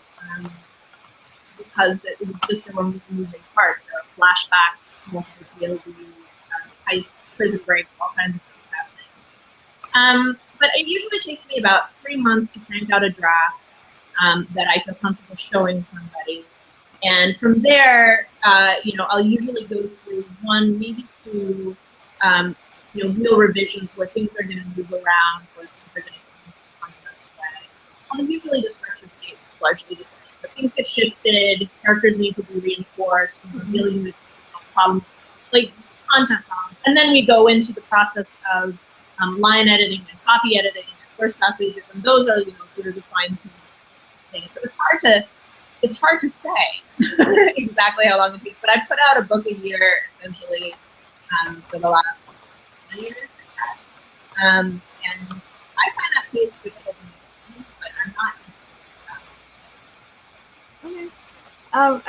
[SPEAKER 2] because it was just there were moving parts. There were flashbacks, multiple POV, heists, prison breaks, all kinds of things happening. But it usually takes me about 3 months to crank out a draft that I feel comfortable showing somebody. And from there, I'll usually go through 1, maybe 2, real revisions where things are going to move around, where things are going to come into way. I'll usually the structure stays largely the same. But things get shifted, characters need to be reinforced, we're dealing with problems, like content problems. And then we go into the process of line editing and copy editing and first pass pages, and those are sort of the fine-tuned things. So it's hard to say exactly how long it takes, but I put out a book a year essentially for the last 10 years, I guess. And I find that pace difficult to make, but I'm not fast.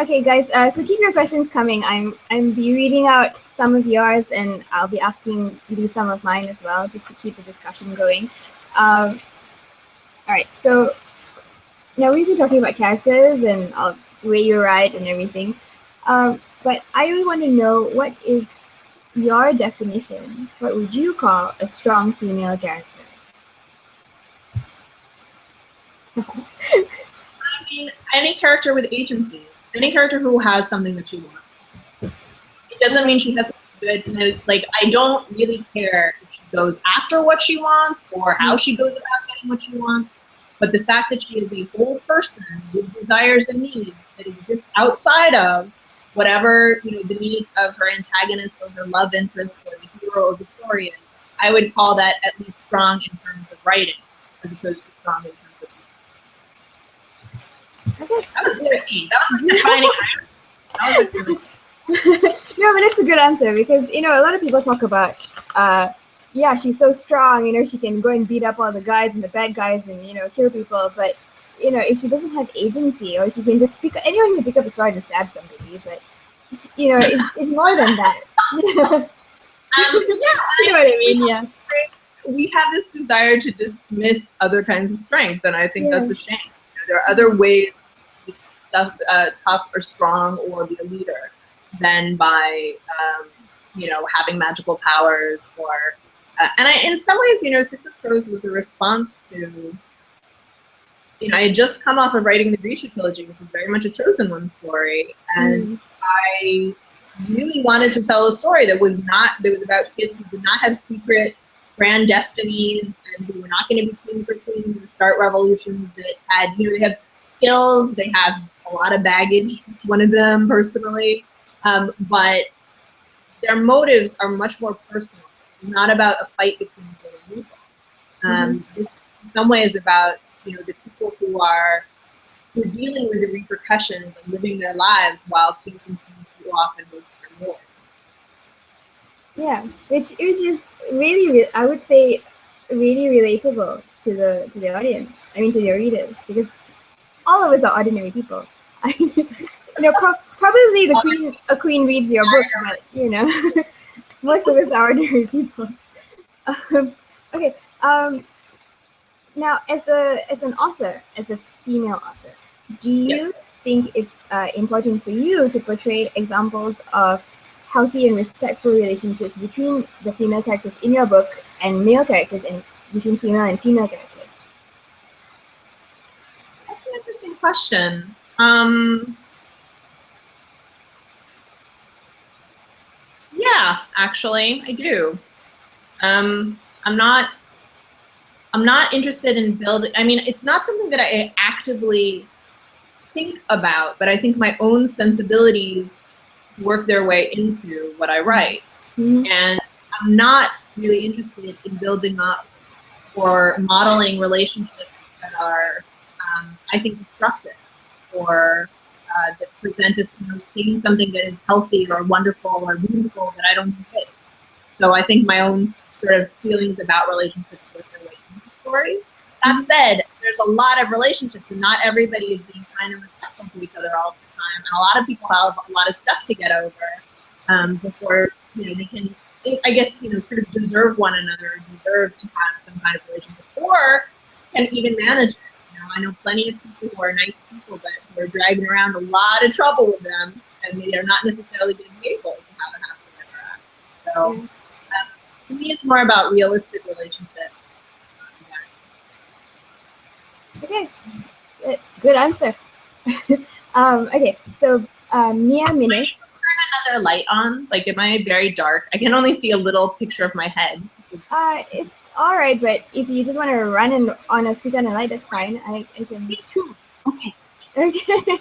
[SPEAKER 1] Okay, guys. So keep your questions coming. I'm be reading out some of yours, and I'll be asking you some of mine as well, just to keep the discussion going. All right. So now we've been talking about characters and the way you write and everything, but I really want to know, what is your definition? What would you call a strong female character?
[SPEAKER 2] I mean, any character with agency, any character who has something that she wants. It doesn't mean she has to be good. Like, I don't really care if she goes after what she wants or how she goes about getting what she wants. But the fact that she is a whole person with desires and needs that exist outside of whatever the needs of her antagonist or her love interest or the hero of the story is, I would call that at least strong in terms of writing, as opposed to strong in terms of.
[SPEAKER 1] Okay.
[SPEAKER 2] That was tricky. That was defining. That was excellent.
[SPEAKER 1] No, but it's a good answer, because a lot of people talk about, yeah, she's so strong. She can go and beat up all the guys and the bad guys and kill people. But if she doesn't have agency, or she can just anyone can pick up a sword and stab somebody, but it's more than that.
[SPEAKER 2] Yeah,
[SPEAKER 1] you know what I mean? Yeah.
[SPEAKER 2] We have this desire to dismiss other kinds of strength, and I think that's a shame. There are other ways to be tough or strong or be a leader than by having magical powers or and in some ways Six of Crows was a response to I had just come off of writing the GRISHA trilogy, which was very much a chosen one story, and I really wanted to tell a story that was about kids who did not have secret grand destinies and who were not going to be kings or queens or start revolutions, that had they have skills, they have a lot of baggage, one of them personally, but their motives are much more personal. It's not about a fight between good and evil. It's in some ways about the people who are dealing with the repercussions and living their lives while kings and queens go off and make their wars.
[SPEAKER 1] Yeah, which is really, I would say, really relatable to the audience. I mean, to your readers, because all of us are ordinary people. Probably a queen reads your book, but most of us are ordinary people. Okay. Now, as an author, as a female author, do you think it's important for you to portray examples of healthy and respectful relationships between the female characters in your book and male characters and between female and female characters?
[SPEAKER 2] That's an interesting question. Yeah, actually, I do. I'm not interested in building. I mean, it's not something that I actively think about, but I think my own sensibilities work their way into what I write.
[SPEAKER 1] Mm-hmm.
[SPEAKER 2] And I'm not really interested in building up or modeling relationships that are, I think, destructive or that present us, seeing something that is healthy or wonderful or meaningful that I don't think is. So I think my own sort of feelings about relationships work their way into stories. That said, there's a lot of relationships, and not everybody is being kind and respectful to each other all the time. And a lot of people have a lot of stuff to get over before they can, I guess, sort of deserve one another, deserve to have some kind of relationship, or can even manage it. I know plenty of people who are nice people, but who are dragging around a lot of trouble with them, and they are not necessarily being able to have a happy interaction. So to me, it's more about realistic relationships.
[SPEAKER 1] Okay, good answer. Okay, so Mia Minus.
[SPEAKER 2] Turn another light on. Like, am I very dark? I can only see a little picture of my head.
[SPEAKER 1] It's all right, but if you just want to run on a switch on a light, that's fine. I can.
[SPEAKER 2] Me too. Okay.
[SPEAKER 1] Okay.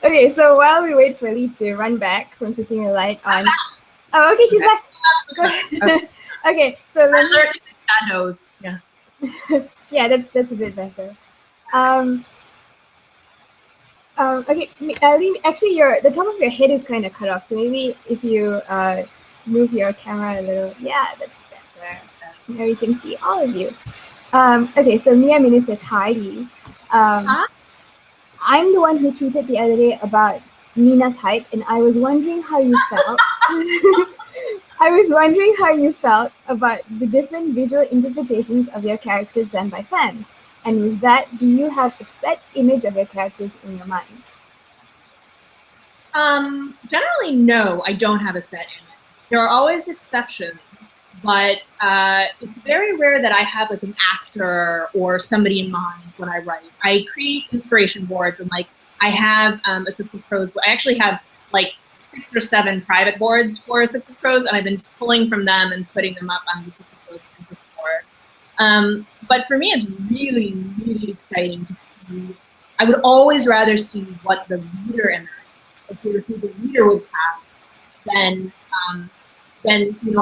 [SPEAKER 1] Okay, so while we wait for Leigh to run back from switching the light on. Oh, okay, she's back. Okay, so let me.
[SPEAKER 2] Shadows. Yeah.
[SPEAKER 1] Yeah, that's a bit better. Okay, Leigh, actually, the top of your head is kind of cut off, so maybe if you move your camera a little, yeah, that's better. Now you can see all of you. Okay, so Mia Mini says hi, Leigh. I'm the one who tweeted the other day about Nina's height, and I was wondering how you felt. I was wondering how you felt about the different visual interpretations of your characters done by fans. And with that, do you have a set image of your characters in your mind?
[SPEAKER 2] Generally, no, I don't have a set image. There are always exceptions, but it's very rare that I have like an actor or somebody in mind when I write. I create inspiration boards, and like I have a Six of Crows. I actually have like 6 or 7 private boards for Six of Crows, and I've been pulling from them and putting them up on the Six of Crows Pinterest board. But for me, it's really, really exciting to see. I would always rather see what the reader imagines, who the reader would cast, than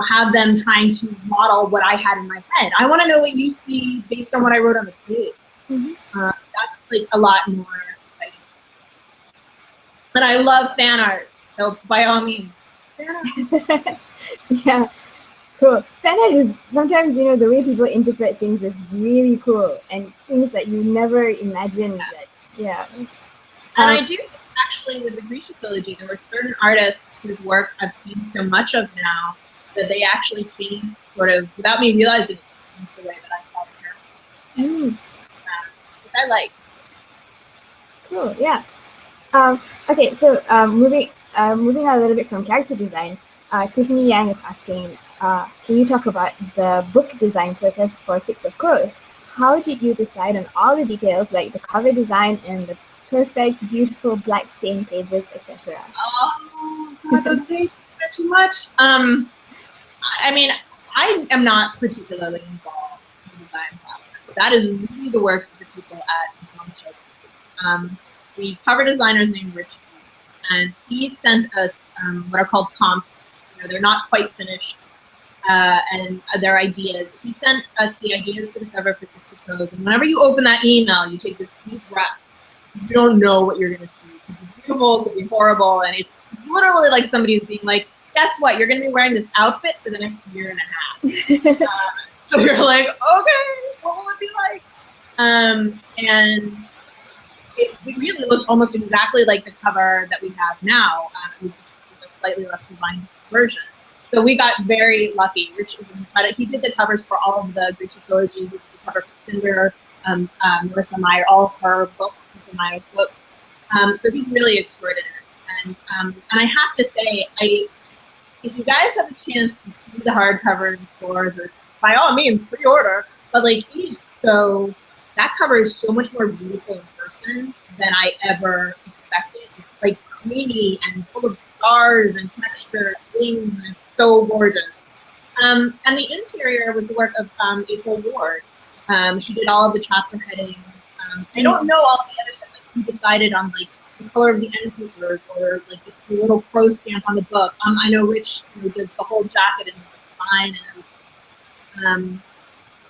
[SPEAKER 2] have them trying to model what I had in my head. I want to know what you see based on what I wrote on the page. That's like a lot more exciting. But I love fan art, so by all means.
[SPEAKER 1] Yeah, cool. Fan art is sometimes, the way people interpret things is really cool, and things that you never imagined. Yeah.
[SPEAKER 2] And I do actually, with the GRISHA trilogy, there were certain artists whose work I've seen so much of now that they actually changed, sort of, without me realizing it, the way that I saw the character. Which I like.
[SPEAKER 1] Cool, yeah. Okay, so moving a little bit from character design, Tiffany Yang is asking, can you talk about the book design process for Six of Crows? How did you decide on all the details, like the cover design and the perfect, beautiful black stained pages, etc.?
[SPEAKER 2] Oh, God, those pages are too much. I mean, I am not particularly involved in the design process. That is really the work of the people at GRISHA. The cover designer is named Rich, and he sent us what are called comps. They're not quite finished, and their ideas. He sent us the ideas for the cover for Six of Crows, and whenever you open that email, you take this deep breath. You don't know what you're going to see. It could be beautiful, it could be horrible, and it's literally like somebody's being like, guess what? You're going to be wearing this outfit for the next year and a half. So you're like, okay, what will it be like? And it really looked almost exactly like the cover that we have now. It was a slightly less refined version. So we got very lucky. Rich is in credit. He did the covers for all of the GRISHA trilogy. He did the cover for Cinder. Marissa Meyer, all her books, Marissa Meyer's books. So he's really extraordinary. And I have to say, if you guys have a chance to see the hardcover in stores, or by all means, pre-order, but like that cover is so much more beautiful in person than I ever expected. It's like creamy and full of stars and texture, and it's so gorgeous. And the interior was the work of April Ward. She did all of the chapter heading. I don't know all the other stuff. Like, who decided on like the color of the end papers, or like just the little pro stamp on the book. I know Rich does the whole jacket and the design and everything.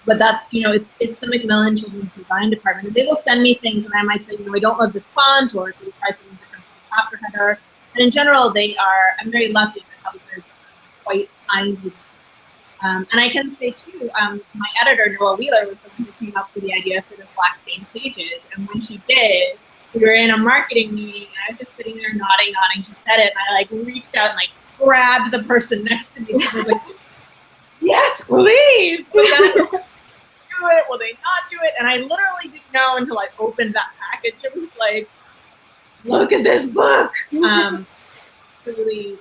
[SPEAKER 2] But that's, it's the Macmillan Children's Design Department. And they will send me things, and I might say, I don't love this font, or if we try something different for the chapter header. And in general, I'm very lucky that publishers are quite kind to me. And I can say too, my editor, Noah Wheeler, was the one who came up with the idea for the black stained pages. And when she did, we were in a marketing meeting, and I was just sitting there nodding. She said it, and I like reached out and like grabbed the person next to me. And I was like, yes, please. But then it was like, do it? Will they not do it? And I literally didn't know until I opened that package. It was like, look at this book. Really,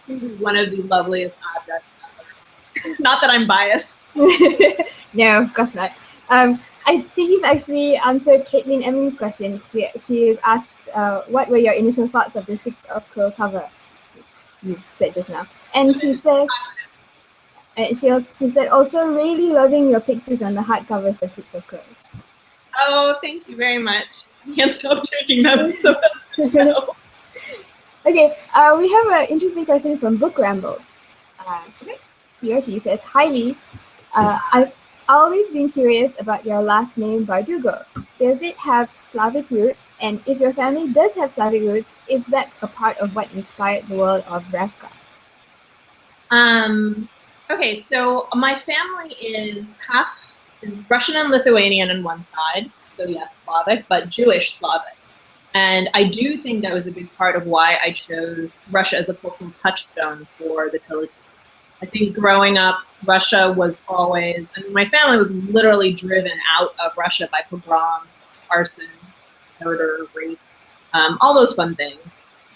[SPEAKER 2] really one of the loveliest objects ever. Not that I'm biased.
[SPEAKER 1] No, of course not. I think you've actually answered Caitlin Emming's question. She asked, what were your initial thoughts of the Six of Crows cover, which you said just now. And she said, she said, also really loving your pictures on the hardcovers of Six of Crows.
[SPEAKER 2] Oh, thank you very much. I can't stop taking them, so that's good to know.
[SPEAKER 1] Okay, we have an interesting question from Book Ramble. He or she says, hi Leigh, I've always been curious about your last name, Bardugo. Does it have Slavic roots? And if your family does have Slavic roots, is that a part of what inspired the world of Ravka?
[SPEAKER 2] Okay, so my family is Russian and Lithuanian on one side, so yes, Slavic, but Jewish Slavic. And I do think that was a big part of why I chose Russia as a cultural touchstone for the trilogy. I think growing up, Russia was always, my family was literally driven out of Russia by pogroms, arson, murder, rape, all those fun things.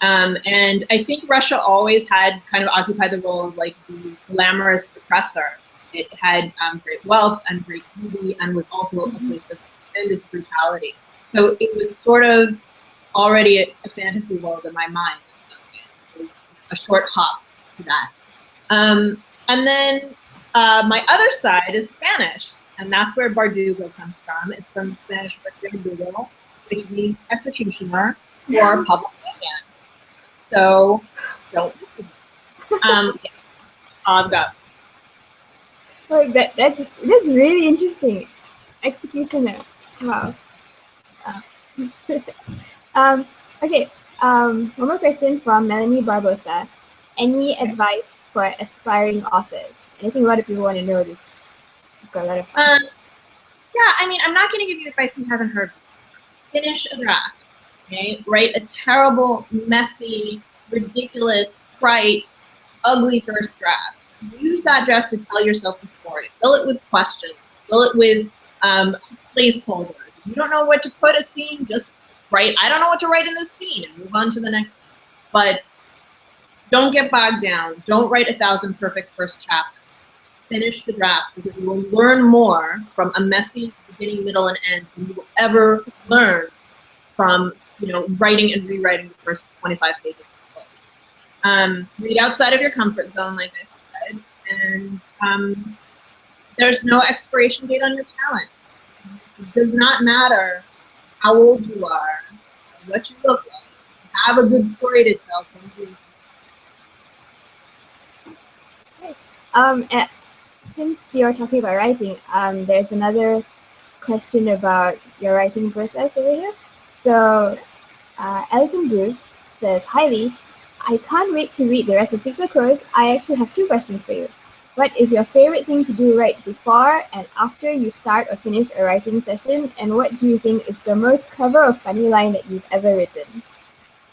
[SPEAKER 2] And I think Russia always had kind of occupied the role of like the glamorous oppressor. It had great wealth and great beauty, and was also a place of tremendous brutality. So it was sort of already a fantasy world in my mind. It was a short hop to that. And then my other side is Spanish, and that's where Bardugo comes from. It's from Spanish Bardugo, which means executioner or public man. So don't listen. Yeah, I've got.
[SPEAKER 1] Like that's really interesting. Executioner. Wow. Okay. One more question from Melanie Barbosa. Any advice for aspiring authors? And I think a lot of people want to know this. She's got a lot of
[SPEAKER 2] yeah, I mean, I'm not going to give you advice you haven't heard. Finish a draft. Okay? Write a terrible, messy, ridiculous, trite, ugly first draft. Use that draft to tell yourself the story. Fill it with questions. Fill it with placeholders. If you don't know what to put a scene, just write, I don't know what to write in this scene, and move on to the next scene. But don't get bogged down. Don't write 1,000 perfect first chapters. Finish the draft, because you will learn more from a messy beginning, middle, and end than you will ever learn from writing and rewriting the first 25 pages of the book. Read outside of your comfort zone, like I said, and there's no expiration date on your talent. It does not matter how old you are, what you look like. Have a good story to tell somebody.
[SPEAKER 1] Since you're talking about writing, there's another question about your writing process over here. So, Alison Bruce says, hi Leigh, I can't wait to read the rest of Six of Crows. I actually have 2 questions for you. What is your favorite thing to do right before and after you start or finish a writing session? And what do you think is the most clever or funny line that you've ever written?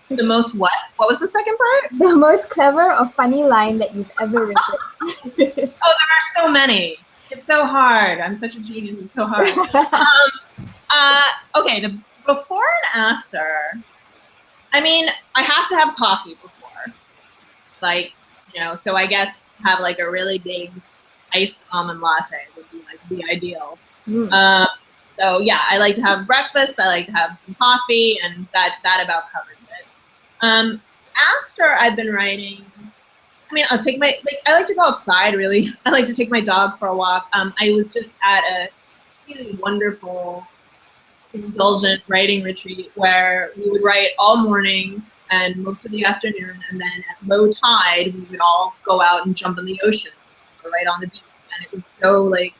[SPEAKER 2] The most what? What was the second part?
[SPEAKER 1] The most clever or funny line that you've ever written.
[SPEAKER 2] Oh, there are so many. It's so hard. I'm such a genius. It's so hard. Okay, the before and after. I mean, I have to have coffee before. Like, you know, so I guess have like a really big iced almond latte would be like the ideal. So yeah, I like to have breakfast. I like to have some coffee, and that about covers it. After I've been writing, I mean, I'll take I like to go outside, really. I like to take my dog for a walk. I was just at a really wonderful, indulgent writing retreat where we would write all morning and most of the afternoon, and then at low tide, we would all go out and jump in the ocean or right on the beach. And it was so, like,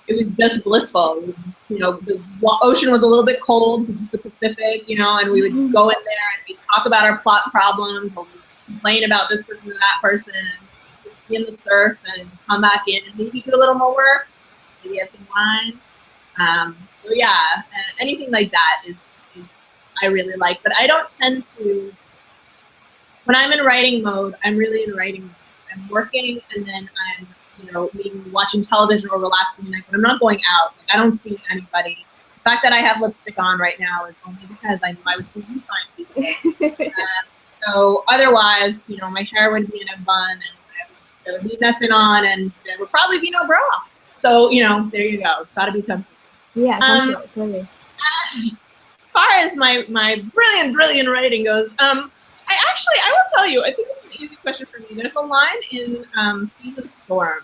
[SPEAKER 2] it was just blissful. You know, the ocean was a little bit cold because it's the Pacific, you know, and we would go in there and we'd talk about our plot problems, or we'd complain about this person or that person, and be in the surf and come back in and maybe do a little more work, maybe have some wine. So yeah, anything like that is I really like, but I don't tend to, when I'm in writing mode, I'm really in writing mode. I'm working and then I'm, you know, maybe watching television or relaxing at night, but I'm not going out. Like, I don't see anybody. The fact that I have lipstick on right now is only because I knew I would see you fine people. So otherwise, you know, my hair would be in a bun and there would be nothing on and there would probably be no bra. So, you know, there you go. It's gotta be comfy.
[SPEAKER 1] Yeah, totally.
[SPEAKER 2] As far as my brilliant writing goes, I will tell you, I think it's an easy question for me. There's a line in Seas of Storm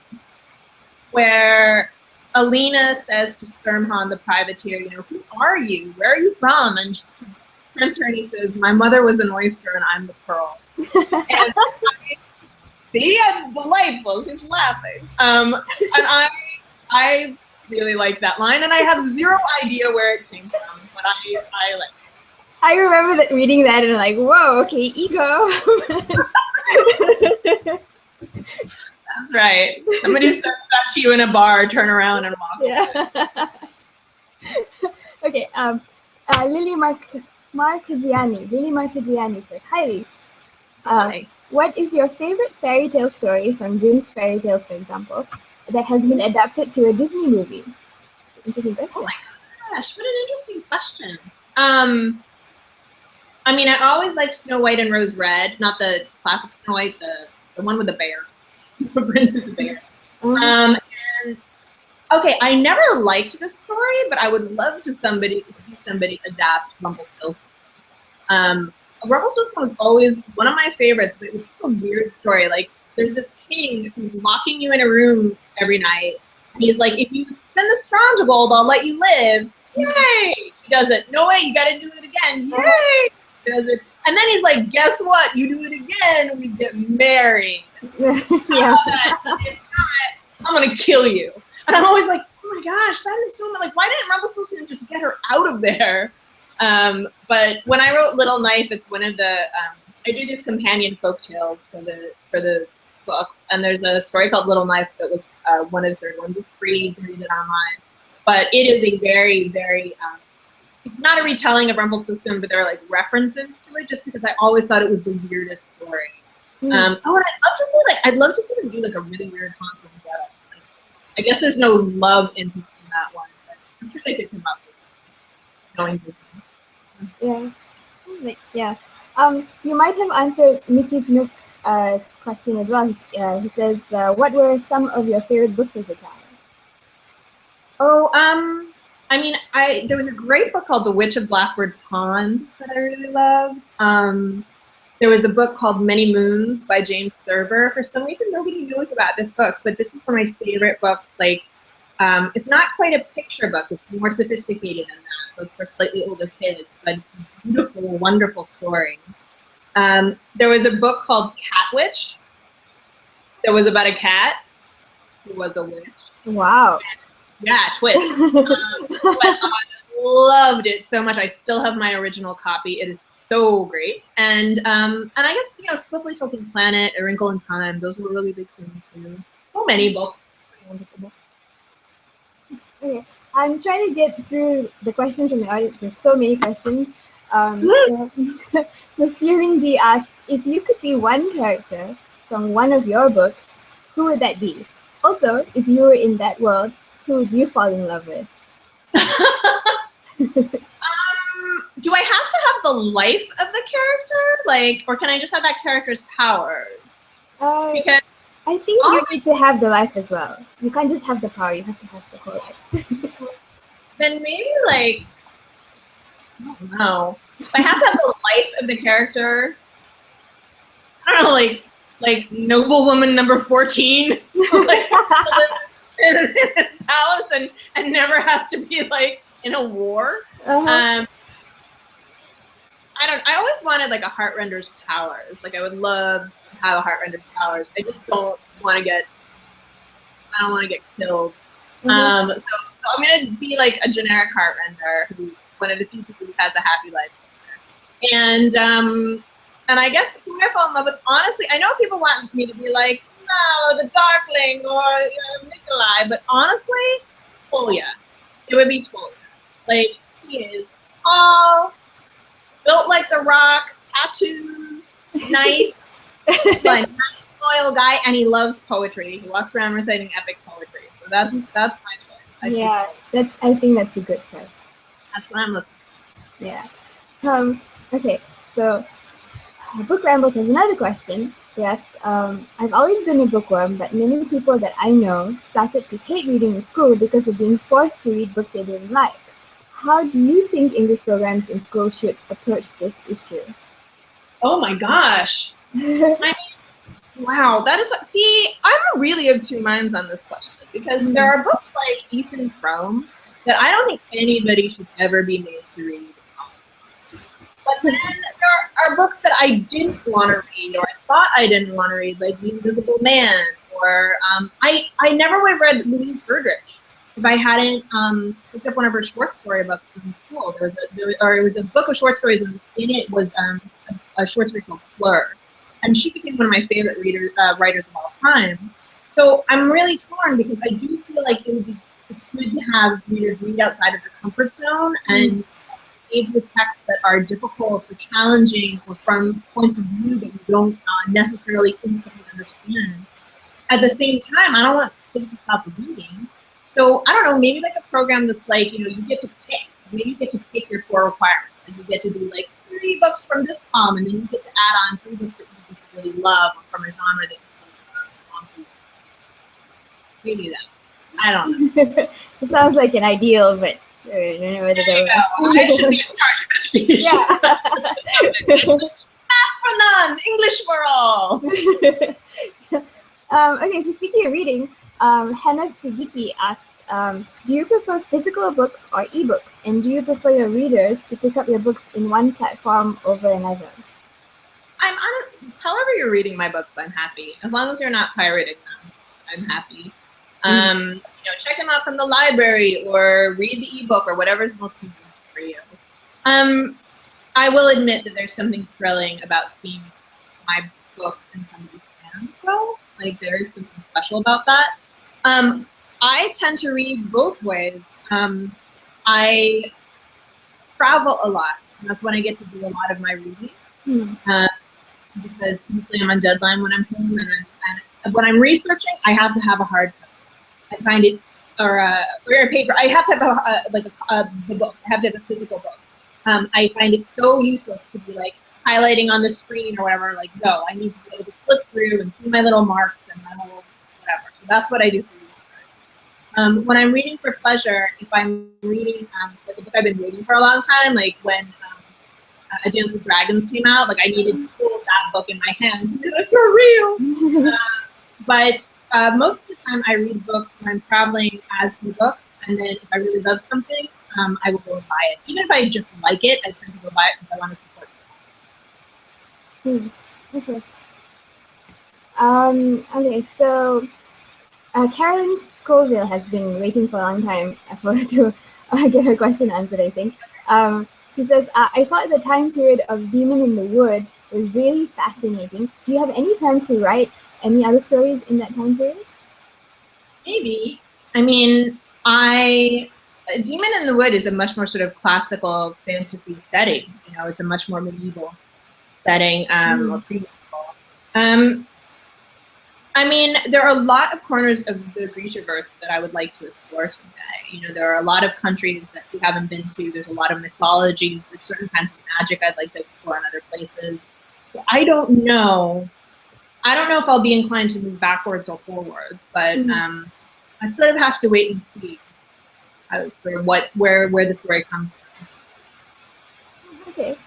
[SPEAKER 2] where Alina says to Sturmhond, the privateer, you know, who are you? Where are you from? And Prince Ernie says, my mother was an oyster and I'm the pearl. And it's delightful. She's laughing. And I really like that line, and I have zero idea where it came from, but I like it.
[SPEAKER 1] I remember reading that and like, whoa, okay, ego.
[SPEAKER 2] That's right. Somebody says that to you in a bar, turn around and walk away.
[SPEAKER 1] Okay, Lily Marchigiani says, hi Lee.
[SPEAKER 2] Hi.
[SPEAKER 1] What is your favorite fairy tale story from Grimm's Fairy Tales, for example, that has been adapted to a Disney movie? Interesting question.
[SPEAKER 2] Oh my gosh, what an interesting question. I mean, I always liked Snow White and Rose Red, not the classic Snow White, the one with the bear, the prince with the bear. And okay, I never liked the story, but I would love to see somebody adapt Rumpelstiltskin. Rumpelstiltskin was always one of my favorites, but it was a weird story. Like, there's this king who's locking you in a room every night. And he's like, if you spend the straw to gold, I'll let you live. Yay! He does it. No way, you gotta do it again. Yay! He does it. And then he's like, guess what? You do it again, we get married.
[SPEAKER 1] Yeah.
[SPEAKER 2] If not, I'm gonna kill you. And I'm always like, oh my gosh, that is so much. Like, why didn't Rumpelstiltskin just get her out of there? But when I wrote Little Knife, it's one of the I do these companion folk tales for the books, and there's a story called Little Knife that was one of the third ones. It's free, you can read it online, but it is a very, very it's not a retelling of Rumpelstiltskin, but there are like references to it, just because I always thought it was the weirdest story. And I'd love to see them do like a really weird Hansel and Gretel. Like, I guess there's no love in that one, but I'm sure they could come up with it.
[SPEAKER 1] Yeah. You might have answered Mickey Smith's question as well. He says, what were some of your favorite books as a child?
[SPEAKER 2] Oh, I mean, there was a great book called The Witch of Blackbird Pond that I really loved. There was a book called Many Moons by James Thurber. For some reason, nobody knows about this book, but this is one of my favorite books. Like, it's not quite a picture book. It's more sophisticated than that. So it's for slightly older kids, but it's a beautiful, wonderful story. There was a book called Cat Witch that was about a cat who was a witch. Wow. Yeah, twist. But I loved it so much. I still have my original copy. It is so great. And I guess, you know, Swiftly Tilting Planet, A Wrinkle in Time, those were really big things too. So many books. Wonderful books.
[SPEAKER 1] Okay, I'm trying to get through the questions from the audience. There's so many questions. The Stealing D asks, if you could be one character from one of your books, who would that be? Also, if you were in that world, who would you fall in love with?
[SPEAKER 2] Do I have to have the life of the character? Like, or can I just have that character's powers? Because
[SPEAKER 1] I think you need to have the life as well. You can't just have the power, you have to have the whole life.
[SPEAKER 2] then maybe like, I don't know. If I have to have the life of the character, I don't know, like noblewoman number 14, like, live in a palace and never has to be like in a war. I always wanted like a Heartrender's powers. Like I would love to have a Heartrender's powers. I just don't want to get killed. So I'm gonna be like a generic Heartrender, who one of the few people who has a happy life somewhere. And I guess who I fall in love with, honestly, I know people want me to be like, no, the Darkling or Nikolai, but honestly, Tolia. It would be Tolia. Like, he is tall, built like the Rock, tattoos, nice, nice, loyal guy, and he loves poetry. He walks around reciting epic poetry. So that's my choice.
[SPEAKER 1] I think that's a good choice.
[SPEAKER 2] That's what I'm looking for.
[SPEAKER 1] Yeah. Okay, so Book Rambles has another question. Yes, I've always been a bookworm, but many people that I know started to hate reading in school because of being forced to read books they didn't like. How do you think English programs in school should approach this issue?
[SPEAKER 2] Oh my gosh. Wow, that is, see, I'm really of two minds on this question, because there are books like Ethan Frome that I don't think anybody should ever be made to read. But then there are books that I didn't want to read, or I thought I didn't want to read, like The Invisible Man, or I never would have read Louise Erdrich if I hadn't picked up one of her short story books in school. It was a book of short stories, and in it was a short story called Fleur. And she became one of my favorite writers of all time. So I'm really torn, because I do feel like it would be good to have readers read outside of their comfort zone and engage with texts that are difficult or challenging, or from points of view that you don't necessarily instantly understand. At the same time, I don't want kids to stop reading. So I don't know, maybe like a program that's like, you get to pick. Maybe you get to pick your core requirements. And you get to do like 3 books from this and then you get to add on 3 books that you just really love, or from a genre that you really love. Maybe that. I don't know.
[SPEAKER 1] It sounds like an ideal, but I don't know whether
[SPEAKER 2] I should be in charge of education.
[SPEAKER 1] Yeah.
[SPEAKER 2] Math for none, English for all.
[SPEAKER 1] Okay, so speaking of reading, Hannah Siddiqui asks, do you prefer physical books or ebooks? And do you prefer your readers to pick up your books in one platform over another?
[SPEAKER 2] I'm honest, however you're reading my books, I'm happy. As long as you're not pirating them, I'm happy. Check them out from the library, or read the ebook, or whatever is most convenient for you. I will admit that there's something thrilling about seeing my books in somebody's hands, though. Like, there's something special about that. I tend to read both ways. I travel a lot, and that's when I get to do a lot of my reading. Because usually I'm on deadline when I'm home, and when I'm researching, I have to have a hard copy. I find it, or a paper. I have to have the book. I have to have a physical book. I find it so useless to be like highlighting on the screen or whatever. Like, no, I need to be able to flip through and see my little marks and my little whatever. So that's what I do for research. When I'm reading for pleasure, if I'm reading like a book I've been reading for a long time, like when A Dance with Dragons came out, like I needed to hold that book in my hands and be like, for real. But most of the time I read books when I'm traveling as books, and then if I really love something, I will go and buy it. Even if I just like it, I tend to go buy it because I want to support it.
[SPEAKER 1] Okay. Okay, so Carolyn Scoville has been waiting for a long time for her to get her question answered, I think. She says, I thought the time period of Demon in the Wood was really fascinating. Do you have any plans to write any other stories in that time period?
[SPEAKER 2] Maybe. I mean, Demon in the Wood is a much more sort of classical fantasy setting. It's a much more medieval setting, or pre-medieval. I mean, there are a lot of corners of the GRISHA-verse that I would like to explore someday. You know, there are a lot of countries that we haven't been to. There's a lot of mythology. There's certain kinds of magic I'd like to explore in other places. So I don't know. I don't know if I'll be inclined to move backwards or forwards, but I sort of have to wait and see sort of where the story comes from.
[SPEAKER 1] Okay.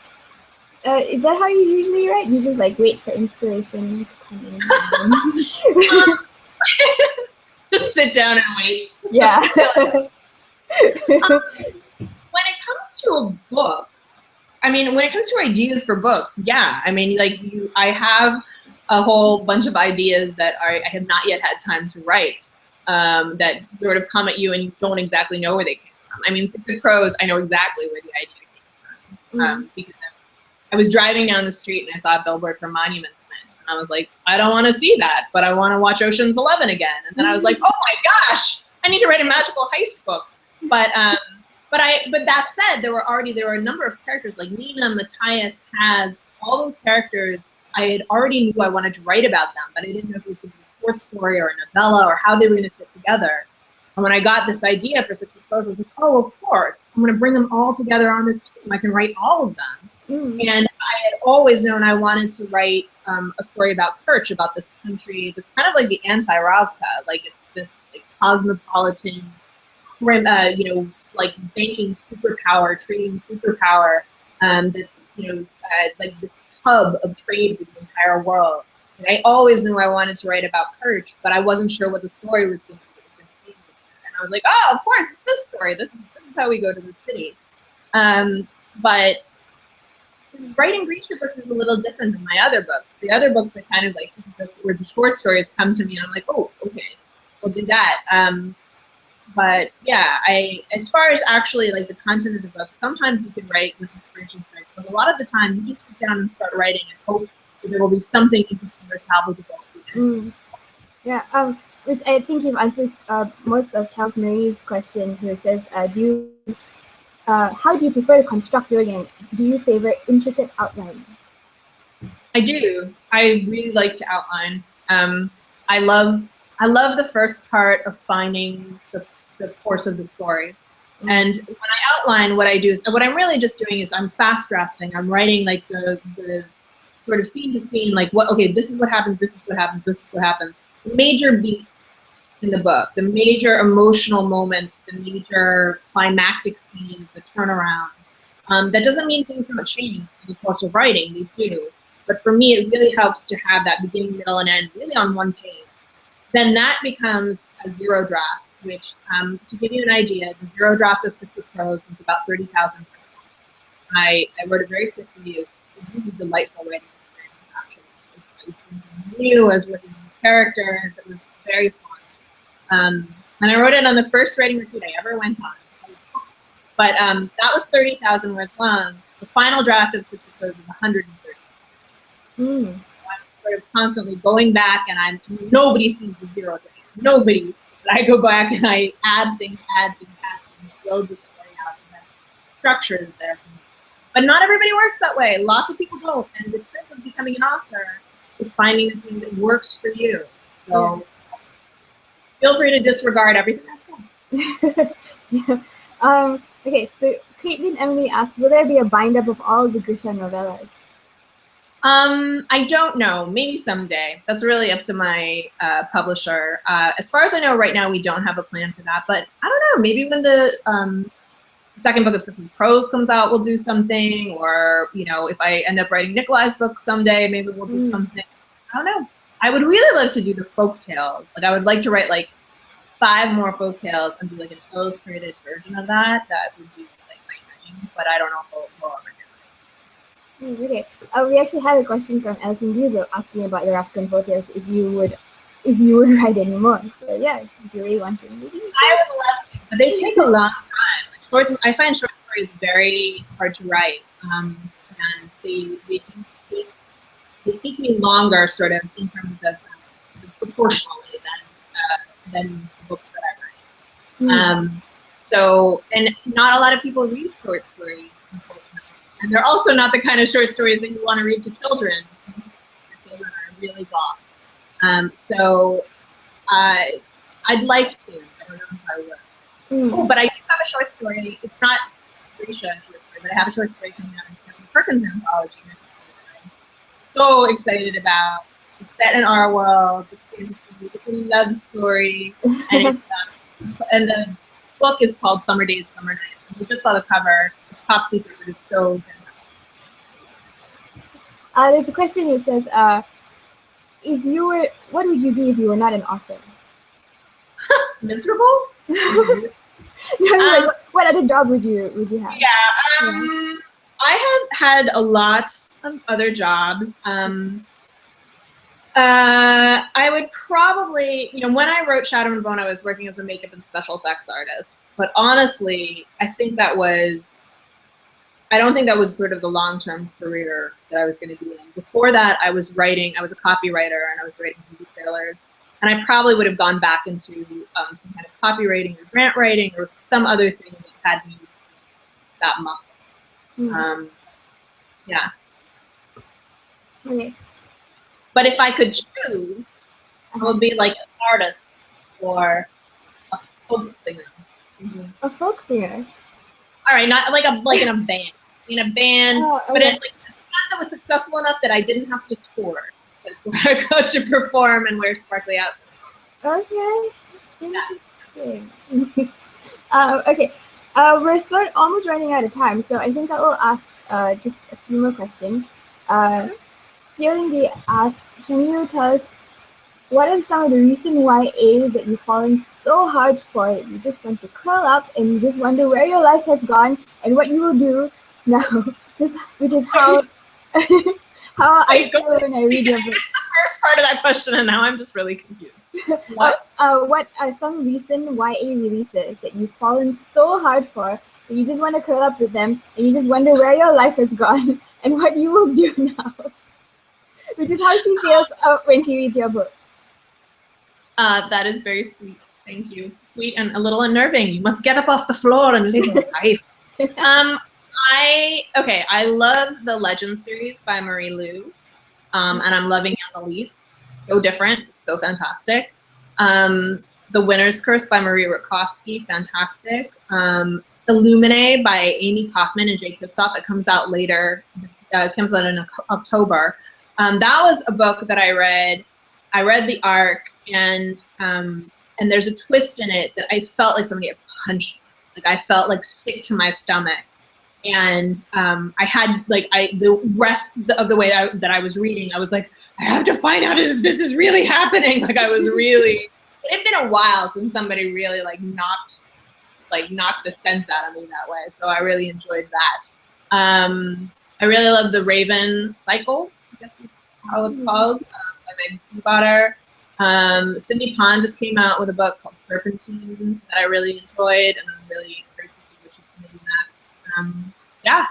[SPEAKER 1] Is that how you usually write? You just like wait for inspiration to come in?
[SPEAKER 2] Just sit down and wait.
[SPEAKER 1] Yeah.
[SPEAKER 2] When it comes to a book, I mean, when it comes to ideas for books, yeah. I mean, like I have a whole bunch of ideas that I have not yet had time to write, that sort of come at you and you don't exactly know where they came from. I mean, Secret Prose, I know exactly where the idea came from, because I was driving down the street and I saw a billboard for Monuments Men, and I was like, I don't want to see that, but I want to watch Ocean's 11 again. And then I was like, oh my gosh, I need to write a magical heist book. But that said, there were a number of characters like Nina, Matthias, Haz, all those characters. I had already knew I wanted to write about them, but I didn't know if it was going to be a short story or a novella or how they were going to fit together. And when I got this idea for Six of Crows, I was like, oh, of course, I'm going to bring them all together on this team. I can write all of them. And I had always known I wanted to write a story about Kerch, about this country that's kind of like the anti-Ravka. Like it's this like cosmopolitan, you know, like banking superpower, trading superpower, that's, you know, like the hub of trade with the entire world. And I always knew I wanted to write about Kerch, but I wasn't sure what the story was going to be. And I was like, oh, of course, it's this story. This is how we go to the city. But writing GRISHA books is a little different than my other books. The other books that kind of like where the short stories come to me, and I'm like, oh, okay, we'll do that. But yeah, as far as actually like the content of the book, sometimes you can write with inspiration strikes, but a lot of the time you just sit down and start writing and hope that there will be something interesting or salvageable.
[SPEAKER 1] Yeah, which I think you've answered most of Charles Marie's question, who says, how do you prefer to construct your game? Do you favor intricate outlining?
[SPEAKER 2] I do. I really like to outline. I love the first part of finding the course of the story. And when I outline, what I do is, what I'm really just doing is I'm fast drafting. I'm writing like the sort of scene to scene, like okay, this is what happens, this is what happens, this is what happens. The major beat in the book, the major emotional moments, the major climactic scenes, the turnarounds. That doesn't mean things don't change in the course of writing, they do. But for me, it really helps to have that beginning, middle, and end really on one page. Then that becomes a zero draft, which, to give you an idea, the zero draft of Six of Crows was about 30,000 words. I wrote it very quickly. It was really delightful writing experience, actually. It was new, I was working with characters, it was very fun. And I wrote it on the first writing retreat I ever went on. But that was 30,000 words long. The final draft of Six of Crows is 130. I'm sort of constantly going back, and nobody sees the zero draft. Nobody. But I go back and I add things, and build the story out. And the structure is there for me. But not everybody works that way. Lots of people don't. And the trick of becoming an author is finding the thing that works for you. So feel free to disregard everything I said.
[SPEAKER 1] Yeah. Okay, so Caitlin Emily asked, will there be a bind-up of all the GRISHA novellas?
[SPEAKER 2] I don't know. Maybe someday. That's really up to my publisher. As far as I know, right now we don't have a plan for that. But I don't know. Maybe when the second book of Six of Crows comes out, we'll do something. Or if I end up writing Nikolai's book someday, maybe we'll do something. I don't know. I would really love to do the folk tales. Like I would like to write like 5 more folk tales and do like an illustrated version of that. That would be like my dream. But I don't know if we'll ever do it.
[SPEAKER 1] Okay. We actually had a question from Alison Guzo asking about your African photos, if you would write any more. So yeah, if you really want to, maybe.
[SPEAKER 2] I would love to, but they take a long time. I find short stories very hard to write, and they take me longer, sort of in terms of proportionally than the books that I write. So, and not a lot of people read short stories, unfortunately. And they're also not the kind of short stories that you want to read to children. Children are really goth. So I'd like to. I don't know if I will. Oh, but I do have a short story. It's not GRISHA short story, but I have a short story coming out in the Perkins anthology next year that I'm so excited about. It's set in our world. It's fantasy. It's a love story, and the book is called Summer Days, Summer Nights. We just saw the cover. It's top secret, but it's so fantastic.
[SPEAKER 1] There's a question that says, if you were, what would you be if you were not an author?
[SPEAKER 2] Miserable?
[SPEAKER 1] Like, what other job would you have?
[SPEAKER 2] Yeah, I have had a lot of other jobs. I would probably, when I wrote Shadow and Bone, I was working as a makeup and special effects artist. But honestly, I don't think that was sort of the long-term career that I was going to be in. Before that, I was writing, I was a copywriter, and I was writing movie trailers. And I probably would have gone back into some kind of copywriting or grant writing or some other thing that had me that muscle. Yeah.
[SPEAKER 1] Okay.
[SPEAKER 2] But if I could choose, I would be like an artist or a folk singer.
[SPEAKER 1] A folk singer?
[SPEAKER 2] All right, not like in a band. In a band, but in, like, a band that was successful enough that I didn't have to tour. I go to perform and wear sparkly outfits.
[SPEAKER 1] Okay. Interesting. Okay. We're almost running out of time, so I think I will ask just a few more questions. Stealing asks, can you tell us what are some of the recent YAs that you've fallen so hard for that you just want to curl up and you just wonder where your life has gone and what you will do now? Which is how how I feel when I read your book.
[SPEAKER 2] I missed the first part of that question, and now I'm just really confused. What?
[SPEAKER 1] What are some recent YA releases that you've fallen so hard for that you just want to curl up with them and you just wonder where your life has gone and what you will do now? Which is how she feels when she reads your book.
[SPEAKER 2] That is very sweet. Thank you. Sweet and a little unnerving. You must get up off the floor and live your life. I love the Legend series by Marie Lu, and I'm loving Young Elites. So different, so fantastic. The Winner's Curse by Marie Rakowski, fantastic. Illuminae by Amy Kaufman and Jay Kristoff. It comes out later. It comes out in October. That was a book that I read. I read the arc, and there's a twist in it that I felt like somebody had punched me. Like I felt like sick to my stomach. And I had the rest of the way that I was reading, I was like, I have to find out if this is really happening. Like I was really, it had been a while since somebody really knocked the sense out of me that way. So I really enjoyed that. I really love the Raven Cycle, I guess is how it's called, by Megan Stiefvater. Cindy Pond just came out with a book called Serpentine that I really enjoyed, and I'm really curious to see what she's going to do next. Yeah.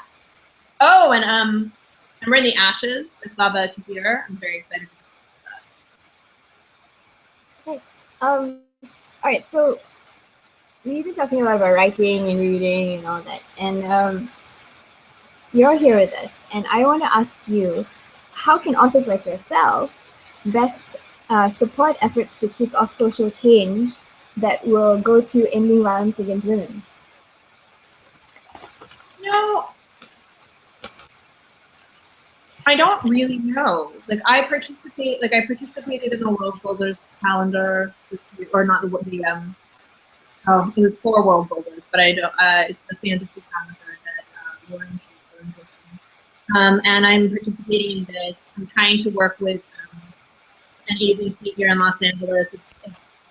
[SPEAKER 2] Oh, and I'm reading The Ashes by Slava Tahir. I'm very excited to
[SPEAKER 1] do that. Okay. All right. So we've been talking a lot about writing and reading and all that, and you're here with us, and I want to ask you, how can authors like yourself best support efforts to kick off social change that will go to ending violence against women?
[SPEAKER 2] I don't really know. I participated in the World Builders calendar this year, or not it was 4 World Builders, but I don't. It's a fantasy calendar that Lauren runs with me. And I'm participating in this. I'm trying to work with an agency here in Los Angeles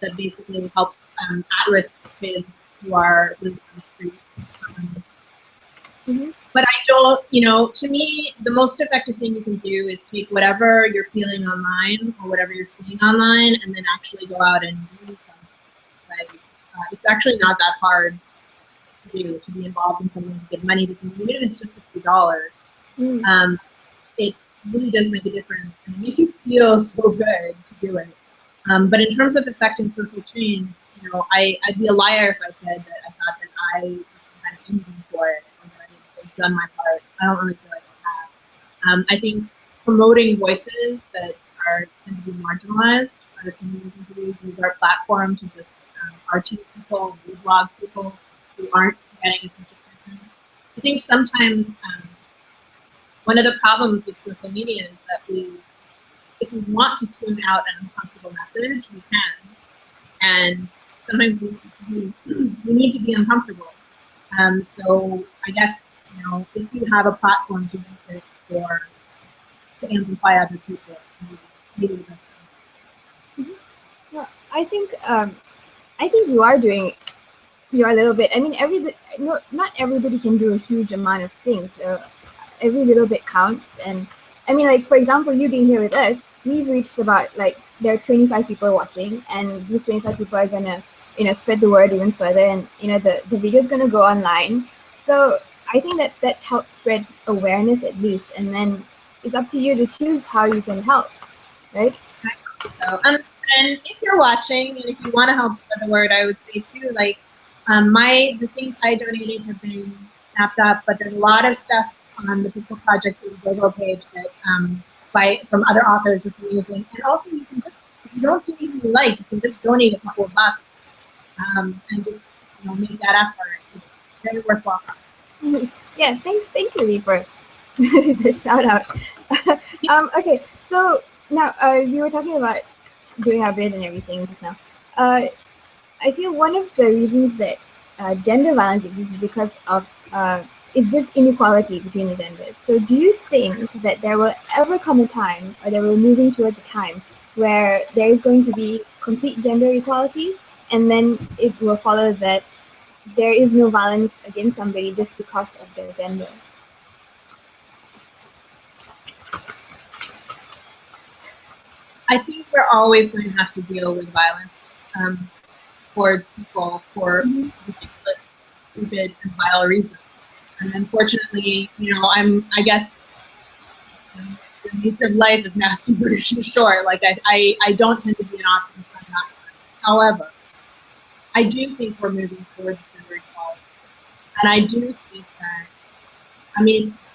[SPEAKER 2] that basically helps at-risk kids who are living on the street. But I don't, to me, the most effective thing you can do is take whatever you're feeling online or whatever you're seeing online and then actually go out and do something. It's actually not that hard to do, to be involved in something, to give money to something, even if it's just a few dollars. It really does make a difference, and it makes you feel so good to do it. But in terms of affecting social change, I'd be a liar if I said that I thought that I was kind of aiming for it, or that I had done my part. I don't really feel like I have. I think promoting voices that tend to be marginalized by some of the use our platform to just RT people, blog people who aren't getting as much attention. I think sometimes one of the problems with social media is that if we want to tune out an uncomfortable message, we can. And sometimes we need to be uncomfortable. So I guess, if you have a platform to use it to amplify other people, it's maybe the best thing.
[SPEAKER 1] Well, I think you are doing your little bit. I mean, not everybody can do a huge amount of things. So every little bit counts. And I mean, like, for example, you being here with us, we've reached about, like, there are 25 people watching, and these 25 people are gonna, spread the word even further, and the video is gonna go online. So I think that helps spread awareness at least, and then it's up to you to choose how you can help, right?
[SPEAKER 2] So, and if you're watching and if you want to help spread the word, I would say too, like, the things I donated have been snapped up, but there's a lot of stuff on the People Project Google page that from other authors. It's amazing. And also, you can just, if you don't see anything you like, you can just donate a couple of bucks and just make that effort. It's very worthwhile.
[SPEAKER 1] Yeah, thank you, Leigh, for the shout out. Okay, so now you were talking about doing our bid and everything just now. I feel one of the reasons that gender violence exists is because of it's just inequality between the genders. So do you think that there will ever come a time, or that we're moving towards a time, where there is going to be complete gender equality, and then it will follow that there is no violence against somebody just because of their gender?
[SPEAKER 2] I think we're always going to have to deal with violence towards people for ridiculous, stupid, and vile reasons. And unfortunately, I guess the nature of life is nasty, British, and short. Like, I don't tend to be an optimist on that. However, I do think we're moving towards gender equality. And I do think that,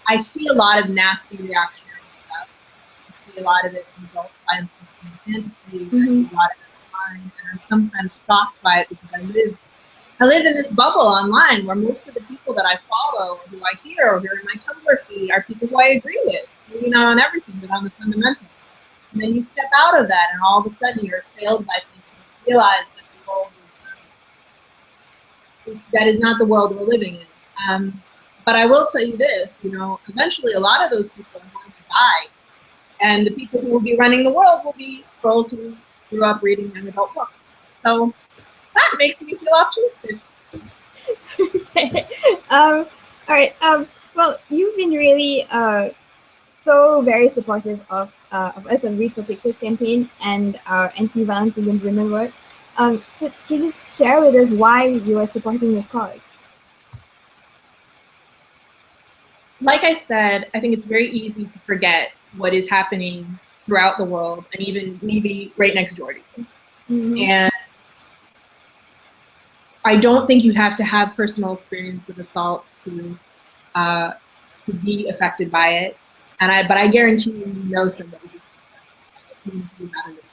[SPEAKER 2] I see a lot of nasty reactionary stuff. I see a lot of it in adult science fiction and fantasy. I see a lot of it online, and I'm sometimes shocked by it because I live in this bubble online where most of the people that I follow, who I hear, or who are in my Tumblr feed, are people who I agree with. Maybe not on everything, but on the fundamentals. And then you step out of that, and all of a sudden you're assailed by things, and you realize that the world that is not the world we're living in. But I will tell you this, eventually a lot of those people are going to die. And the people who will be running the world will be girls who grew up reading young adult books. So that makes me feel optimistic.
[SPEAKER 1] All right. Well, you've been really so very supportive of us on Read for Pixels campaign and our anti-violence against women work. So can you just share with us why you are supporting this cause?
[SPEAKER 2] Like I said, I think it's very easy to forget what is happening throughout the world, and even maybe right next door to you. And I don't think you have to have personal experience with assault to be affected by it. But I guarantee you know somebody who has it.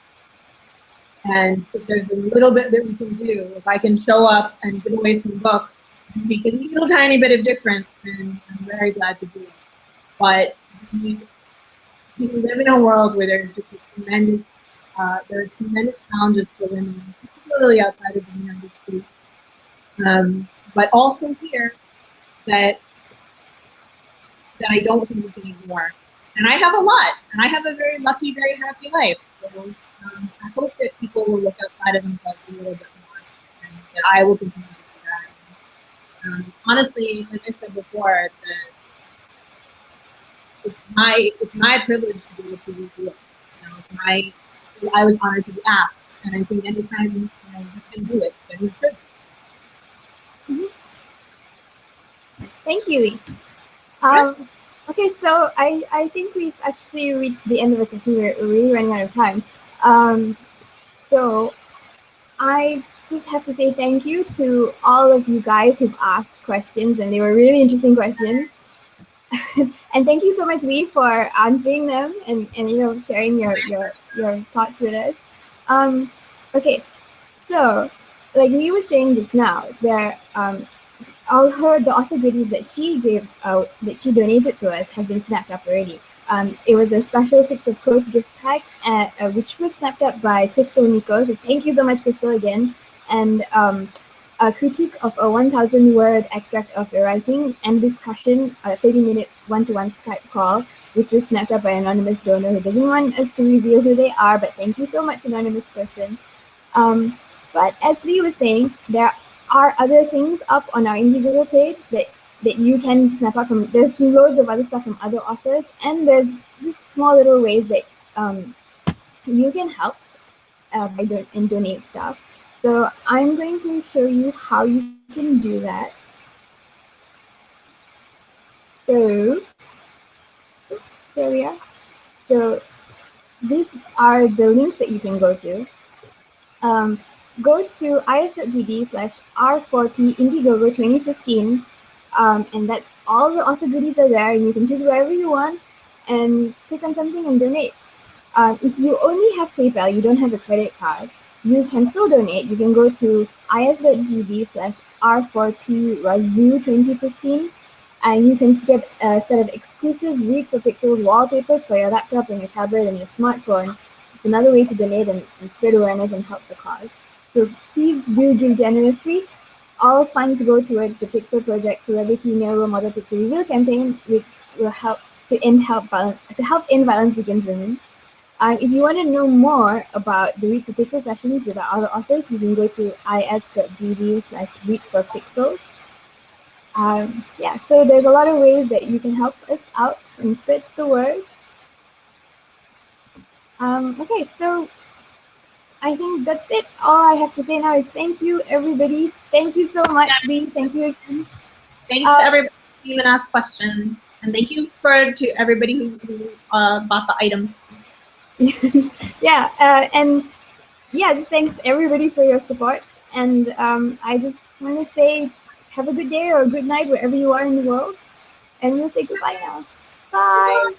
[SPEAKER 2] And if there's a little bit that we can do, if I can show up and give away some books and make a little tiny bit of difference, then I'm very glad to do it. But we live in a world where there's just there are tremendous challenges for women, particularly outside of the United States, but also here that I don't think we can ignore. And I have a lot, and I have a very lucky, very happy life. So I hope that people will look outside of themselves a little bit more, and that I will continue to do that. Honestly, like I said before, it's my privilege to be able to review it. I was honored to be asked, and I think anytime you can do it, then you should.
[SPEAKER 1] Thank you, Leigh. Okay, so I think we've actually reached the end of the session. We're really running out of time. So I just have to say thank you to all of you guys who've asked questions, and they were really interesting questions. And thank you so much, Leigh, for answering them and sharing your thoughts with us. Okay, so like we were saying just now, all the author goodies that she gave out, that she donated to us, have been snapped up already. It was a special 6 of Course gift pack, which was snapped up by Crystal Nico. So thank you so much, Crystal, again. And a critique of a 1,000-word extract of your writing and discussion, 30 minutes one-to-one Skype call, which was snapped up by an anonymous donor who doesn't want us to reveal who they are, but thank you so much, anonymous person. But as Leigh was saying, there are other things up on our Indiegogo page that you can snap up from. There's loads of other stuff from other authors, and there's just small little ways that you can help and donate stuff. So I'm going to show you how you can do that. So here we are. So these are the links that you can go to. Go to is.gd/r4p Indiegogo 2015, and that's all the author goodies are there, and you can choose wherever you want and click on something and donate. If you only have PayPal, you don't have a credit card, you can still donate. You can go to is.gd/r4p Razoo 2015, and you can get a set of exclusive Read for Pixels wallpapers for your laptop and your tablet and your smartphone. It's another way to donate and spread awareness and help the cause. So please do give generously. All funds go towards the Pixel Project Celebrity Nero Model Pixel Reveal campaign, which will help to end violence against women. If you want to know more about the Read for Pixel sessions with our other authors, you can go to is.gd/readforpixels. Yeah, so there's a lot of ways that you can help us out and spread the word. Okay, so I think that's it. All I have to say now is thank you, everybody. Thank you so much, Leigh. Thank you again.
[SPEAKER 2] Thanks to everybody who even asked questions. And thank you to everybody who bought the items.
[SPEAKER 1] Yeah, and yeah, just thanks everybody for your support. And I just want to say have a good day or a good night wherever you are in the world. And we'll say goodbye now. Bye.